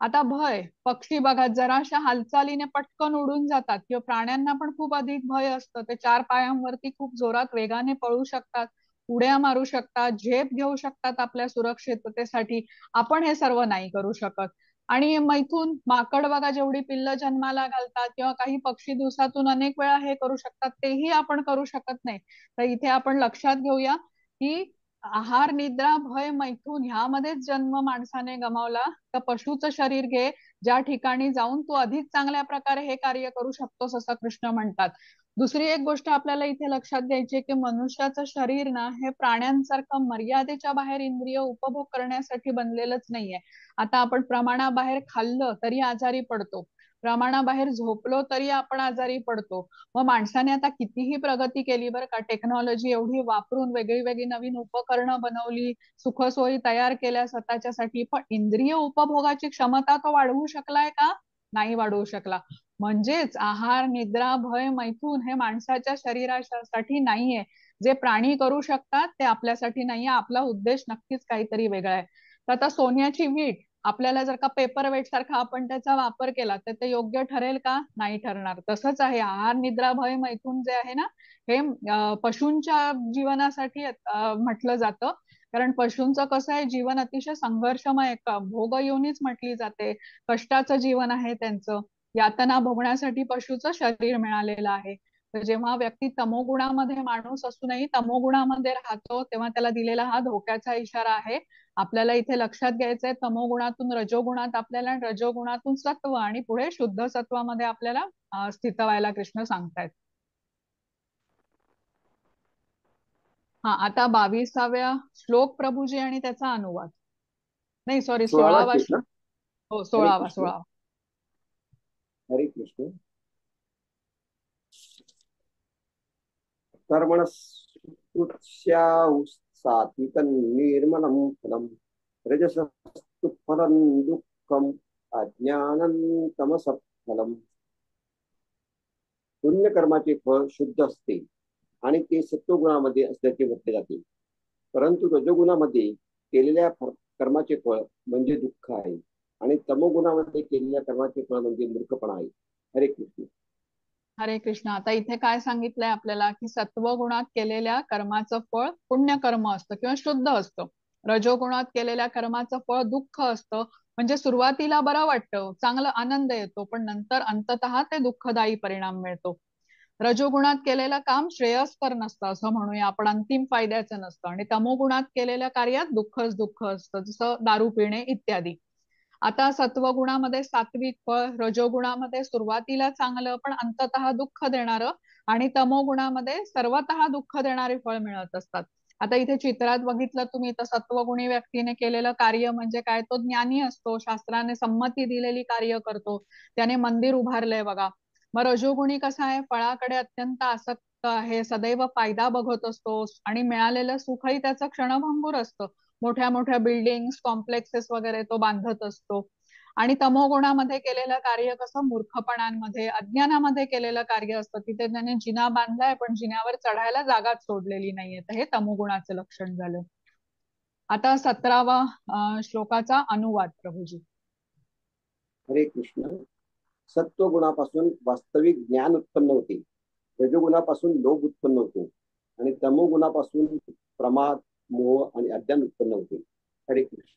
आता भय, पक्षी बघा जराशा हालचालीने पटकन उडून जातात, किंवा प्राण्यांना पण खूप अधिक भय असतं. ते 4 पायांवरती खूप जोरात वेगाने पळू शकतात, उड्या मारू शकतात, झेप घेऊ शकतात आपल्या सुरक्षिततेसाठी. आपण हे सर्व नाही करू शकत. आणि मैथून, माकड बघा जेवढी पिल्ल जन्माला घालतात, किंवा काही पक्षी दिवसातून अनेक वेळा हे करू शकतात, तेही आपण करू शकत नाही. तर इथे आपण लक्षात घेऊया की आहार, निद्रा, भय, मैथून ह्यामध्येच जन्म माणसाने गमावला तर पशुचं शरीर घे, ज्या ठिकाणी जाऊन तू अधिक चांगल्या प्रकारे हे कार्य करू शकतोस असं कृष्ण म्हणतात. दुसरी एक गोष्ट आपल्याला इथे लक्षात द्यायची की मनुष्याचं शरीर ना हे प्राण्यांसारखं मर्यादेच्या बाहेर इंद्रिय उपभोग करण्यासाठी बनलेलंच नाहीये. आता आपण प्रमाणाबाहेर खाल्लं तरी आजारी पडतो, प्रमाणाबाहेर झोपलो तरी आपण आजारी पडतो. मग माणसाने आता कितीही प्रगती केली बरं का, टेक्नॉलॉजी एवढी वापरून वेगळी वेगळी नवीन उपकरणं बनवली, सुखसोयी तयार केल्या स्वतःच्यासाठी, पण इंद्रिय उपभोगाची क्षमता तो वाढवू शकलाय का? नाही वाढवू शकला. म्हणजेच आहार, निद्रा, भय, मैथून हे माणसाच्या शरीरासाठी नाहीये. जे प्राणी करू शकतात ते आपल्यासाठी नाहीये. आपला उद्देश नक्कीच काहीतरी वेगळा आहे. तर आता सोन्याची वीट आपल्याला जर का पेपर वेट सारखा आपण त्याचा वापर केला तर ते योग्य ठरेल का? नाही ठरणार. तसंच आहे आहार निद्रा भय मैथुन जे आहे ना, हे पशूंच्या जीवनासाठी म्हटलं जातं. कारण पशूंचं कसं आहे, जीवन अतिशय संघर्षमय आहे. भोगयोनीच म्हटली जाते. कष्टाचं जीवन आहे त्यांचं. यातना भोगण्यासाठी पशुचं शरीर मिळालेलं आहे. तर जेव्हा व्यक्ती तमोगुणामध्ये माणूस असूनही तमोगुणामध्ये राहतो, तेव्हा त्याला दिलेला हा धोक्याचा इशारा आहे. आपल्याला इथे लक्षात घ्यायचंय, तमोगुणातून रजोगुणात आपल्याला, रजोगुणातून सत्व आणि पुढे शुद्ध सत्वामध्ये आपल्याला स्थित व्हायला कृष्ण सांगतायत. हा, आता 22व्या श्लोक प्रभूजी आणि त्याचा अनुवाद. नाही, सॉरी, 16वा श्लोक ना. श्लोक. हो, हरे 16वा कृष्ण. 16वा. हरे कृष्ण. कर्मणः सात्विकं निर्मलं फलं रजसस्तु फलं दुःखम् अज्ञानं तमसः फलम्. पुण्यकर्माचे फळ शुद्ध असते आणि ते सत्वगुणामध्ये असल्याचे म्हटले जाते. परंतु रजोगुणामध्ये केलेल्या कर्माचे फळ म्हणजे दुःख आहे आणि तमोगुणामध्ये केलेल्या कर्माचे फळ म्हणजे मूर्खपणा आहे. हरे कृष्ण. हरे कृष्ण. आता इथे काय सांगितलंय आपल्याला, की सत्वगुणात केलेल्या कर्माचं फळ पुण्यकर्म असतं किंवा शुद्ध असतं. रजोगुणात केलेल्या कर्माचं फळ दुःख असतं. म्हणजे सुरुवातीला बरं वाटतं, चांगला आनंद येतो, पण नंतर अंततः ते दुःखदायी परिणाम मिळतो. रजोगुणात केलेलं काम श्रेयस्कर नसतं असं म्हणूया आपण, अंतिम फायद्याचं नसतं. आणि तमोगुणात केलेल्या कार्यात दुःखच दुःख असतं, जसं दारू पिणे इत्यादी. आता सत्वगुणामध्ये सात्विक फळ, रजोगुणामध्ये सुरुवातीला चांगलं पण अंततः दुःख देणारं, आणि तमोगुणामध्ये सर्वतः दुःख देणारे फळ मिळत असतात. आता इथे चित्रात बघितलं तुम्ही तर सत्वगुणी व्यक्तीने केलेलं कार्य म्हणजे काय, तो ज्ञानी असतो, शास्त्राने संमती दिलेली कार्य करतो. त्याने मंदिर उभारलंय बघा. मग रजोगुणी कसा आहे, फळाकडे अत्यंत आसक्त आहे, सदैव फायदा बघत असतो आणि मिळालेलं सुखही त्याचं क्षणभंगूर असतं. मोठ्या मोठ्या बिल्डिंग्स, कॉम्प्लेक्सेस वगैरे तो बांधत असतो. आणि तमोगुणामध्ये केलेलं कार्य कसं, मूर्खपणामध्ये अज्ञानामध्ये केलेलं कार्य असतं. तिथे त्याने जिना बांधलाय पण जिन्यावर चढायला जागाच सोडलेली नाहीये. तर हे तमोगुणाचं लक्षण झालं. आता 17वा श्लोकाचा अनुवाद प्रभूजी. हरे कृष्ण. सत्वगुणापासून वास्तविक ज्ञान उत्पन्न होते, रजोगुणापासून लोभ उत्पन्न होतो आणि तमोगुणापासून प्रमाद, मोह आणि अज्ञान उत्पन्न होते. हरे कृष्ण.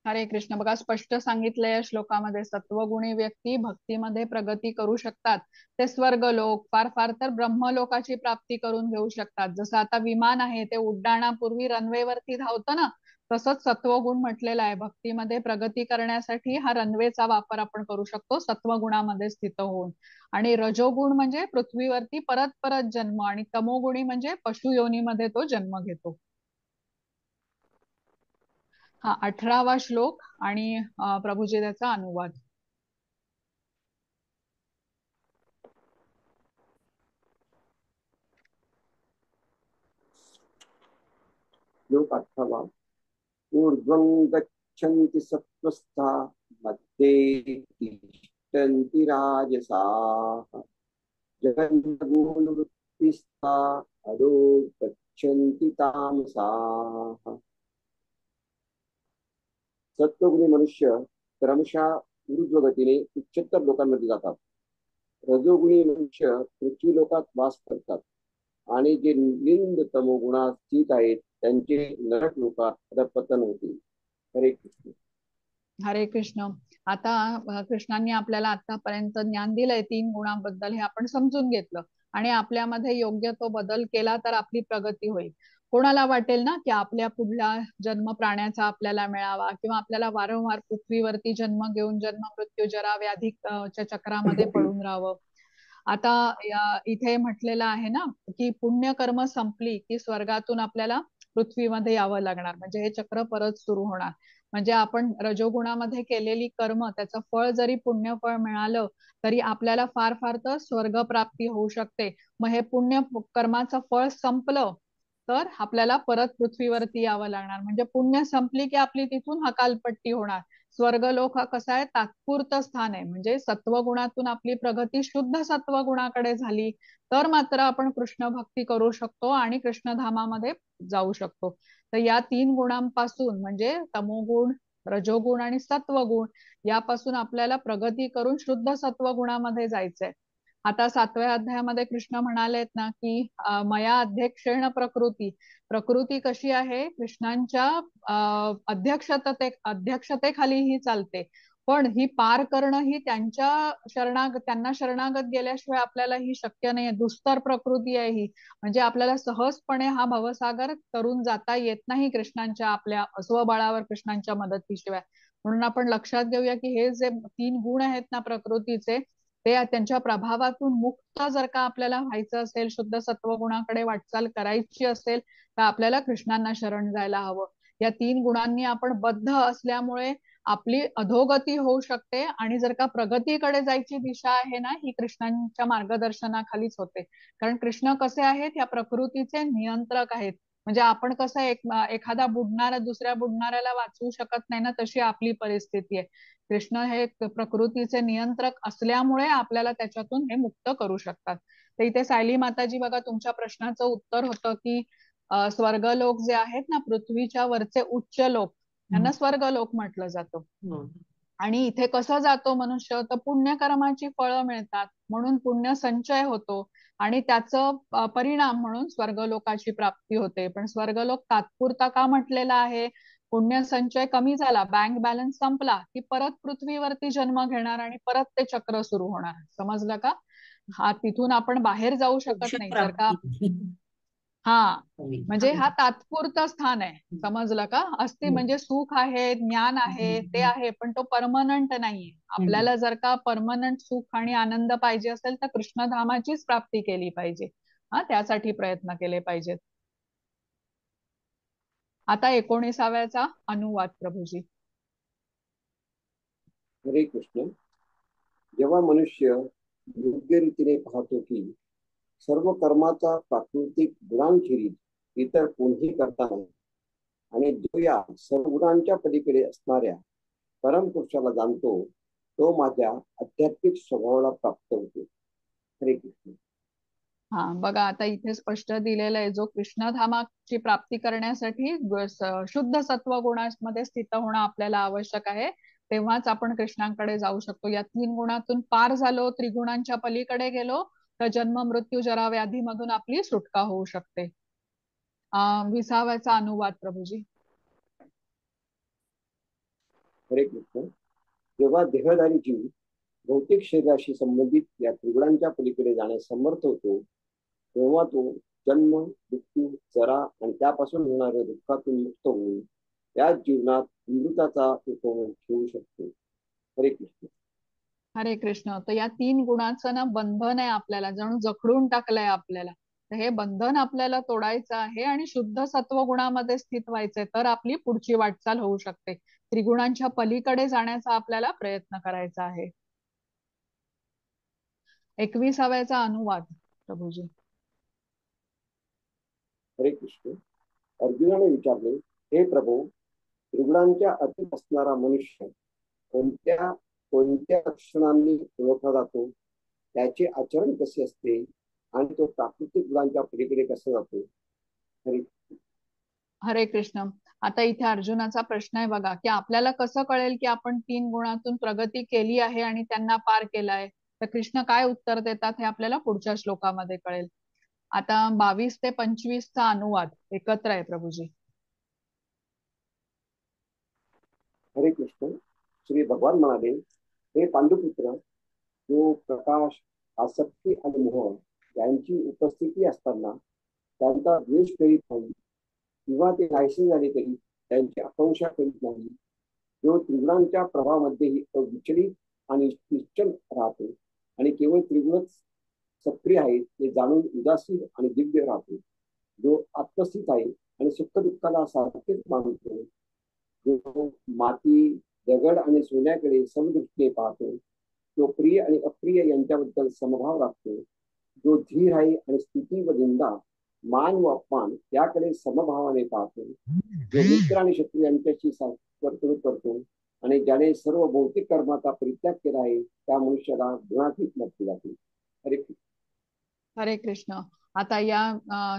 हरे कृष्ण. बघा, स्पष्ट सांगितलंय या श्लोकामध्ये, सत्वगुणी व्यक्ती भक्तीमध्ये प्रगती करू शकतात. ते स्वर्ग लोक, फार फार तर ब्रह्मलोकाची प्राप्ती करून घेऊ शकतात. जसं आता विमान आहे ते उड्डाणापूर्वी रनवेवरती धावतं ना, तसंच सत्वगुण म्हटलेला आहे. भक्तीमध्ये प्रगती करण्यासाठी हा रनवेचा वापर आपण करू शकतो सत्वगुणामध्ये स्थित होऊन. आणि रजोगुण म्हणजे पृथ्वीवरती परत परत जन्म, आणि तमोगुणी म्हणजे पशुयोनीमध्ये तो जन्म घेतो. हा 18वा श्लोक आणि प्रभूजी त्याचा अनुवाद. श्लोक 18. ऊर्ध्वं गच्छन्ति सत्त्वस्था मध्ये तिष्ठन्ति राजसाः जगन्मूलवृत्तिस्था अधो गच्छन्ति तामसाः. सत्वगुणी मनुष्य क्रमशः ऊर्ध्वगतीने उच्चतर लोकांमध्ये जातात. रजोगुणी मनुष्य पृथ्वी लोकात वास करतात आणि जे निंद तमोगुणात स्थित आहेत त्यांचे नरक लोकात पतन होते. हरे कृष्ण. हरे कृष्ण. आता कृष्णांनी आपल्याला आतापर्यंत ज्ञान दिलंय 3 गुणांबद्दल, हे आपण समजून घेतलं आणि आपल्यामध्ये योग्य तो बदल केला तर आपली प्रगती होईल. कोणाला वाटेल ना की आपल्या पुढला जन्म प्राण्याचा आपल्याला मिळावा, किंवा आपल्याला वारंवार पृथ्वीवरती जन्म घेऊन जन्म मृत्यू जरा व्याधीच्या चक्रामध्ये पडून राहावं. आता इथे म्हटलेलं आहे ना की पुण्यकर्म संपली की स्वर्गातून आपल्याला पृथ्वीमध्ये यावं लागणार, म्हणजे हे चक्र परत सुरू होणार. म्हणजे आपण रजोगुणामध्ये केलेली कर्म, त्याचं फळ जरी पुण्यफळ मिळालं तरी आपल्याला फार फार तर स्वर्ग प्राप्ती होऊ शकते. मग हे पुण्य कर्माचं फळ संपलं तर आपल्याला परत पृथ्वीवरती यावं लागणार. म्हणजे पुण्य संपली की आपली तिथून हकालपट्टी होणार. स्वर्गलोक हा कसा आहे, तात्पुरतं स्थान आहे. म्हणजे सत्वगुणातून आपली प्रगती शुद्ध सत्वगुणाकडे झाली तर मात्र आपण कृष्ण भक्ती करू शकतो आणि कृष्णधामामध्ये जाऊ शकतो. तर या 3 गुणांपासून म्हणजे तमोगुण, रजोगुण आणि सत्वगुण यापासून आपल्याला प्रगती करून शुद्ध सत्वगुणामध्ये जायचंय. आता 7व्या अध्यायामध्ये कृष्ण म्हणालेत ना की मया अध्यक्षेण प्रकृती, प्रकृती कशी आहे कृष्णांच्या अध्यक्षतेखाली ही चालते, पण ही पार करणं ही त्यांना शरणागत गेल्याशिवाय आपल्याला ही शक्य नाहीये. दुस्तर प्रकृती आहे ही, म्हणजे आपल्याला सहजपणे हा भवसागर तरून जाता येत नाही कृष्णांच्या आपल्या स्वबळावर कृष्णांच्या मदतीशिवाय. म्हणून आपण लक्षात घेऊया की हे जे 3 गुण आहेत ना प्रकृतीचे, ते त्यांच्या प्रभावातून मुक्त जर का आपल्याला व्हायचं असेल, शुद्ध सत्वगुणाकडे वाटचाल करायची असेल, तर आपल्याला कृष्णांना शरण जायला हवं. या 3 गुणांनी आपण बद्ध असल्यामुळे आपली अधोगती होऊ शकते, आणि जर का प्रगतीकडे जायची दिशा आहे ना, ही कृष्णांच्या मार्गदर्शनाखालीच होते. कारण कृष्ण कसे आहेत, या प्रकृतीचे नियंत्रक आहेत. म्हणजे आपण कसं एखादा बुडणारा दुसऱ्या बुडणाऱ्याला वाचवू शकत नाही ना, तशी आपली परिस्थिती आहे. कृष्ण हे प्रकृतीचे नियंत्रक असल्यामुळे आपल्याला त्याच्यातून हे मुक्त करू शकतात. तर इथे सायली माताजी बघा, तुमच्या प्रश्नाचं उत्तर होतं की स्वर्गलोक जे आहेत ना, पृथ्वीच्या वरचे उच्च लोक, त्यांना स्वर्गलोक म्हटलं जातं. आणि इथे कसं जातो मनुष्य, तर पुण्यकर्माची फळं मिळतात म्हणून पुण्य संचय होतो, आणि त्याचं परिणाम म्हणून स्वर्गलोकाची प्राप्ती होते. पण स्वर्गलोक तात्पुरता का म्हटलेला आहे? पुण्य संचय कमी झाला, बँक बॅलन्स संपला की परत पृथ्वीवरती जन्म घेणार आणि परत ते चक्र सुरू होणार. समजलं का? हा, तिथून आपण बाहेर जाऊ शकत नाही जर का. हा, म्हणजे हा तात्पुरतं स्थान आहे. समजलं का? असते म्हणजे सुख आहे, ज्ञान आहे, ते आहे, पण तो परमनंट नाहीये. आपल्याला जर का परमनंट सुख आणि आनंद पाहिजे असेल तर कृष्णधामाचीच प्राप्ती केली पाहिजे. हा, त्यासाठी प्रयत्न केले पाहिजेत. आता 19व्याचा अनुवाद प्रभूजी. हरे कृष्ण. जेव्हा मनुष्य योग्य रीतीने पाहतो की सर्व कर्माचा प्राकृतिक गुणांखेरीज इतर कोणीही करता नाही, आणि जो या सर्व गुणांच्या पलीकडे असणाऱ्या परमपुरुषाला जाणतो, तो माझ्या आध्यात्मिक स्वभावाला प्राप्त होतो. हरे कृष्ण. हा बघा, आता इथे स्पष्ट दिलेलं आहे, जो कृष्णधामाची प्राप्ती करण्यासाठी शुद्ध सत्व गुणामध्ये स्थित होणं आपल्याला आवश्यक आहे, तेव्हाच आपण कृष्णांकडे जाऊ शकतो. या 3 गुणातून पार झालो, त्रिगुणांच्या पलीकडे गेलो, तर जन्म मृत्यू जरा व्याधीमधून आपली सुटका होऊ शकते. 20व्याचा अनुवाद प्रभूजी. हरे कृष्ण. जेव्हा देहधारी जीव भौतिक शरीराशी संबंधित या त्रिगुणांच्या पलीकडे जाण्यास समर्थ होतो, तेव्हा तो जन्म मृत्यू जरा आणि त्यापासून होणाऱ्या दुःखातून मुक्त होऊन या जीवनात अमृताचा उपभोग घेऊ शकतो. हरे कृष्ण. हरे कृष्ण. तर या 3 गुणांचं ना बंधन आहे, आपल्याला जणू जखडून टाकलंय आपल्याला. तर हे बंधन आपल्याला तोडायचं आहे आणि शुद्ध सत्व गुणामध्ये स्थित व्हायचंय, तर आपली पुढची वाटचाल होऊ शकते. त्रिगुणांच्या पलीकडे जाण्याचा आपल्याला प्रयत्न करायचा आहे. 21व्याचा अनुवाद प्रभूजी. हरे कृष्ण. अर्जुनाने विचारले, हे प्रभू, त्रिगुणांच्या अतीत असणारा मनुष्य कोणत्या कोणत्या लक्षणांनी ओळखला जातो, त्याचे आचरण कसे असते, आणि तो प्राकृतिक गुणांच्या पलीकडे कसा जातो? हरे हरे कृष्ण. आता इथे अर्जुनाचा प्रश्न आहे बघा, की आपल्याला कसं कळेल की आपण 3 गुणातून प्रगती केली आहे आणि त्यांना पार केलाय? तर कृष्ण काय उत्तर देतात हे आपल्याला पुढच्या श्लोकामध्ये कळेल. आता 22 ते 25चा अनुवाद एकत्र आहे प्रभूजी. हरे कृष्ण. श्री भगवान म्हणाले, हे पांडुपुत्र, जो प्रकाश, आसक्ती आणि मोह यांची उपस्थिती असताना त्यांचा द्वेष करीत नाही, किंवा ते नाहीसे झाले तरी त्यांची आकांक्षा करीत नाही, जो त्रिगुणांच्या प्रभावामध्येही अविचलित आणि निश्चल राहतो, आणि केवळ त्रिगुणच सक्रिय आहे ते जाणून उदासीन आणि दिव्य राहतो, जो आत्मस्थित आहे आणि सुख दुःखाला सारखेच मानतो, जो माती, दगड आणि सोन्याकडे समदृष्टीने पाहतो, जो प्रिय आणि अप्रिय यांच्याबद्दल समभाव राखतो, जो धीर आहे आणि स्तुती व निंदा, मान व अपमान याकडे समभावाने पाहतो, जो मित्र आणि शत्रू यांच्याशी वर्तणूक करतो, आणि ज्याने सर्व भौतिक कर्माचा परित्याग केला आहे, त्या मनुष्याला गुणातीत म्हटले जाते. हरे हरे कृष्ण. आता या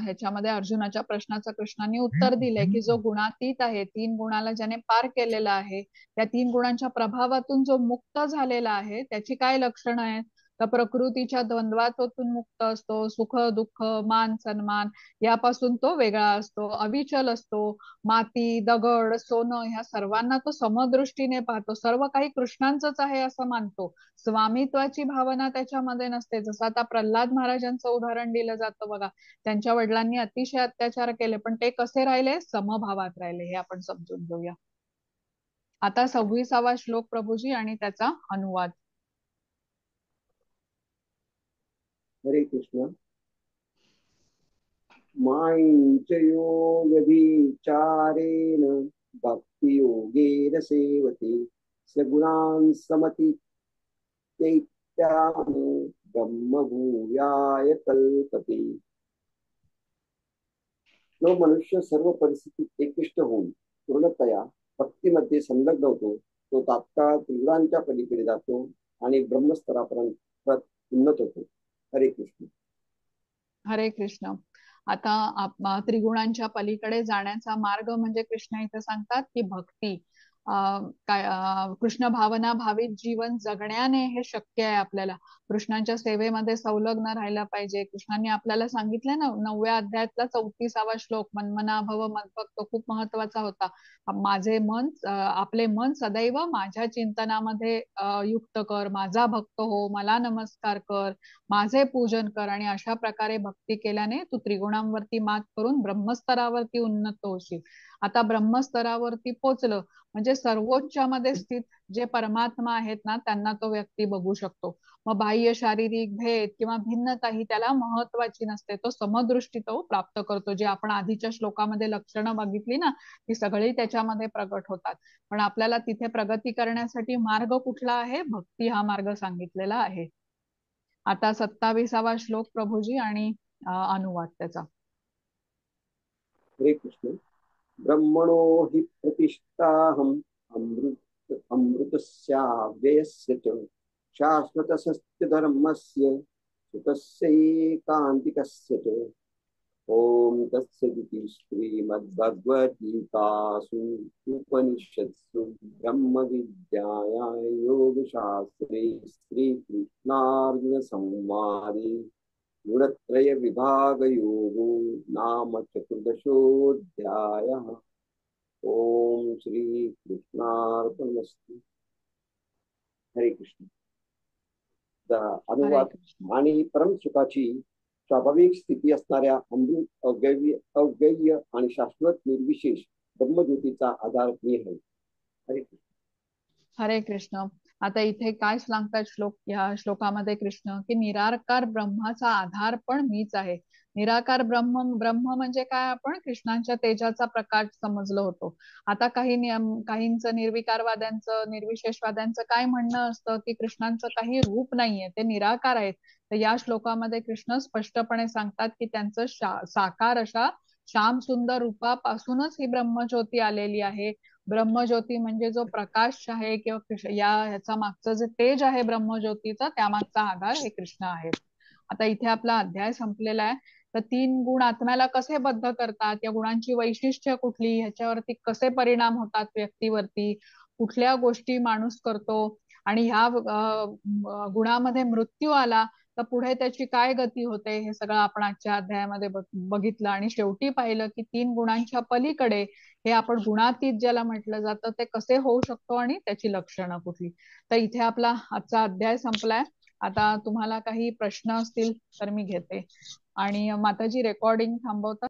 ह्याच्यामध्ये अर्जुनाच्या प्रश्नाचं कृष्णाने उत्तर दिलंय की जो गुणातीत आहे, 3 गुणाला ज्याने पार केलेला आहे, त्या 3 गुणांच्या प्रभावातून जो मुक्त झालेला आहे त्याची काय लक्षणं आहेत? तर प्रकृतीच्या द्वंद्वातून मुक्त असतो, सुख दुःख मान सन्मान यापासून तो वेगळा असतो, अविचल असतो, माती दगड सोनं ह्या सर्वांना तो समदृष्टीने पाहतो, सर्व काही कृष्णांचंच आहे असं मानतो, स्वामित्वाची भावना त्याच्यामध्ये नसते. जसं आता प्रल्हाद महाराजांचं उदाहरण दिलं जातं बघा, त्यांच्या वडिलांनी अतिशय अत्याचार केले पण ते कसे राहिले? समभावात राहिले. हे आपण समजून घेऊया. आता 26वा श्लोक प्रभूजी आणि त्याचा अनुवाद. हरे कृष्ण. माञ्चयोगविचारेण भक्तियोगेन सेवते सगुणान् समतीत्यैतान् ब्रह्मभूयाय कल्पते. जो मनुष्य सर्व परिस्थितीत एकनिष्ठ होऊन पूर्णतया भक्तीमध्ये संलग्न होतो तो तात्काळ त्रिगुणांच्या पलीकडे जातो आणि ब्रह्मस्तरापर्यंत उन्नत होतो. हरे कृष्ण. हरे कृष्ण. आता त्रिगुणांच्या पलीकडे जाण्याचा मार्ग म्हणजे कृष्ण इथे सांगतात की भक्ती, कृष्ण भावना भावित जीवन जगण्याने हे शक्य आहे. आपल्याला कृष्णांच्या सेवेमध्ये संलग्न राहायला पाहिजे. कृष्णांनी आपल्याला सांगितलंय ना 9व्या अध्यायातला 34वा श्लोक, मन्मना भव मद्भक्त, खूप महत्वाचा होता. माझे मन, आपले मन सदैव माझ्या चिंतनामध्ये युक्त कर, माझा भक्त हो, मला नमस्कार कर, माझे पूजन कर, आणि अशा प्रकारे भक्ती केल्याने तू त्रिगुणांवरती मात करून ब्रह्मस्तरावरती उन्नत होशील. आता ब्रह्मस्तरावरती पोचलं म्हणजे सर्वोच्चामध्ये स्थित जे परमात्मा आहेत ना त्यांना तो व्यक्ती बघू शकतो. मग बाह्य शारीरिक भेद किंवा भिन्नता ही त्याला महत्वाची नसते, तो समदृष्टी तो प्राप्त करतो. जे आपण आधीच्या श्लोकामध्ये लक्षणं बघितली ना ती सगळी त्याच्यामध्ये प्रगट होतात. पण आपल्याला तिथे प्रगती करण्यासाठी मार्ग कुठला आहे? भक्ती हा मार्ग सांगितलेला आहे. आता 27वा श्लोक प्रभूजी आणि अनुवाद त्याचा. हरे कृष्ण. ब्रह्मणो हि प्रतिष्ठाहम् अमृतस्याव्ययस्य च शाश्वतस्य धर्मस्य सुतस्यैकान्तिकस्य च. ओम तत्सदिति श्रीमद्भगवद्गीतासु उपनिषत्सु ब्रह्मविद्यायां योगशास्त्रे श्रीकृष्णार्जुन संवादे गुणत्रय विभाग योगो नाम 14ोऽध्यायः. ओम श्री कृष्णार्पणमस्तु. हरे कृष्ण. अनुवाद. आणि परम सुखाची स्वाभाविक स्थिती असणाऱ्या अमृत अव्यय आणि शाश्वत निर्विशेष ब्रह्मज्योतीचा आधार मी आहे. हरे कृष्ण. हरे कृष्ण. आता इथे काय सांगतात श्लोक, या श्लोकामध्ये कृष्ण की निराकार ब्रह्माचा आधार पण मीच आहे. निराकार ब्रह्म, ब्रह्म म्हणजे काय? आपण कृष्णांच्या तेजाचा प्रकाश समजलो होतो. आता काहींचं निर्विकारवाद्यांचं निर्विशेषवाद्यांचं काय म्हणणं असतं की कृष्णांचं काही रूप नाहीये, ते निराकार आहेत. तर या श्लोकामध्ये कृष्ण स्पष्टपणे सांगतात की त्यांचं साकार अशा श्याम सुंदर रूपापासूनच ही ब्रह्मज्योती आलेली आहे. ब्रह्मज्योती म्हणजे जो प्रकाश आहे किंवा ह्याचा मागचं जे तेज आहे ब्रह्मज्योतीचा, त्यामागचा आधार हे कृष्ण आहे. आता इथे आपला अध्याय संपलेला आहे. तर 3 गुण आत्म्याला कसे बद्ध करतात, या गुणांची वैशिष्ट्य कुठली, ह्याच्यावरती कसे परिणाम होतात व्यक्तीवरती, कुठल्या गोष्टी माणूस करतो, आणि ह्या गुणामध्ये मृत्यू आला तर पुढे त्याची काय गती होते, हे सगळं आपण आजच्या अध्यायामध्ये बघितलं. आणि शेवटी पाहिलं की 3 गुणांच्या पलीकडे हे आपण गुणातीत ज्याला म्हटलं जातं ते कसे होऊ शकतो आणि त्याची लक्षणं कुठली. तर इथे आपला आजचा अध्याय संपलाय. आता तुम्हाला काही प्रश्न असतील तर मी घेते. आणि माताजी रेकॉर्डिंग थांबवता?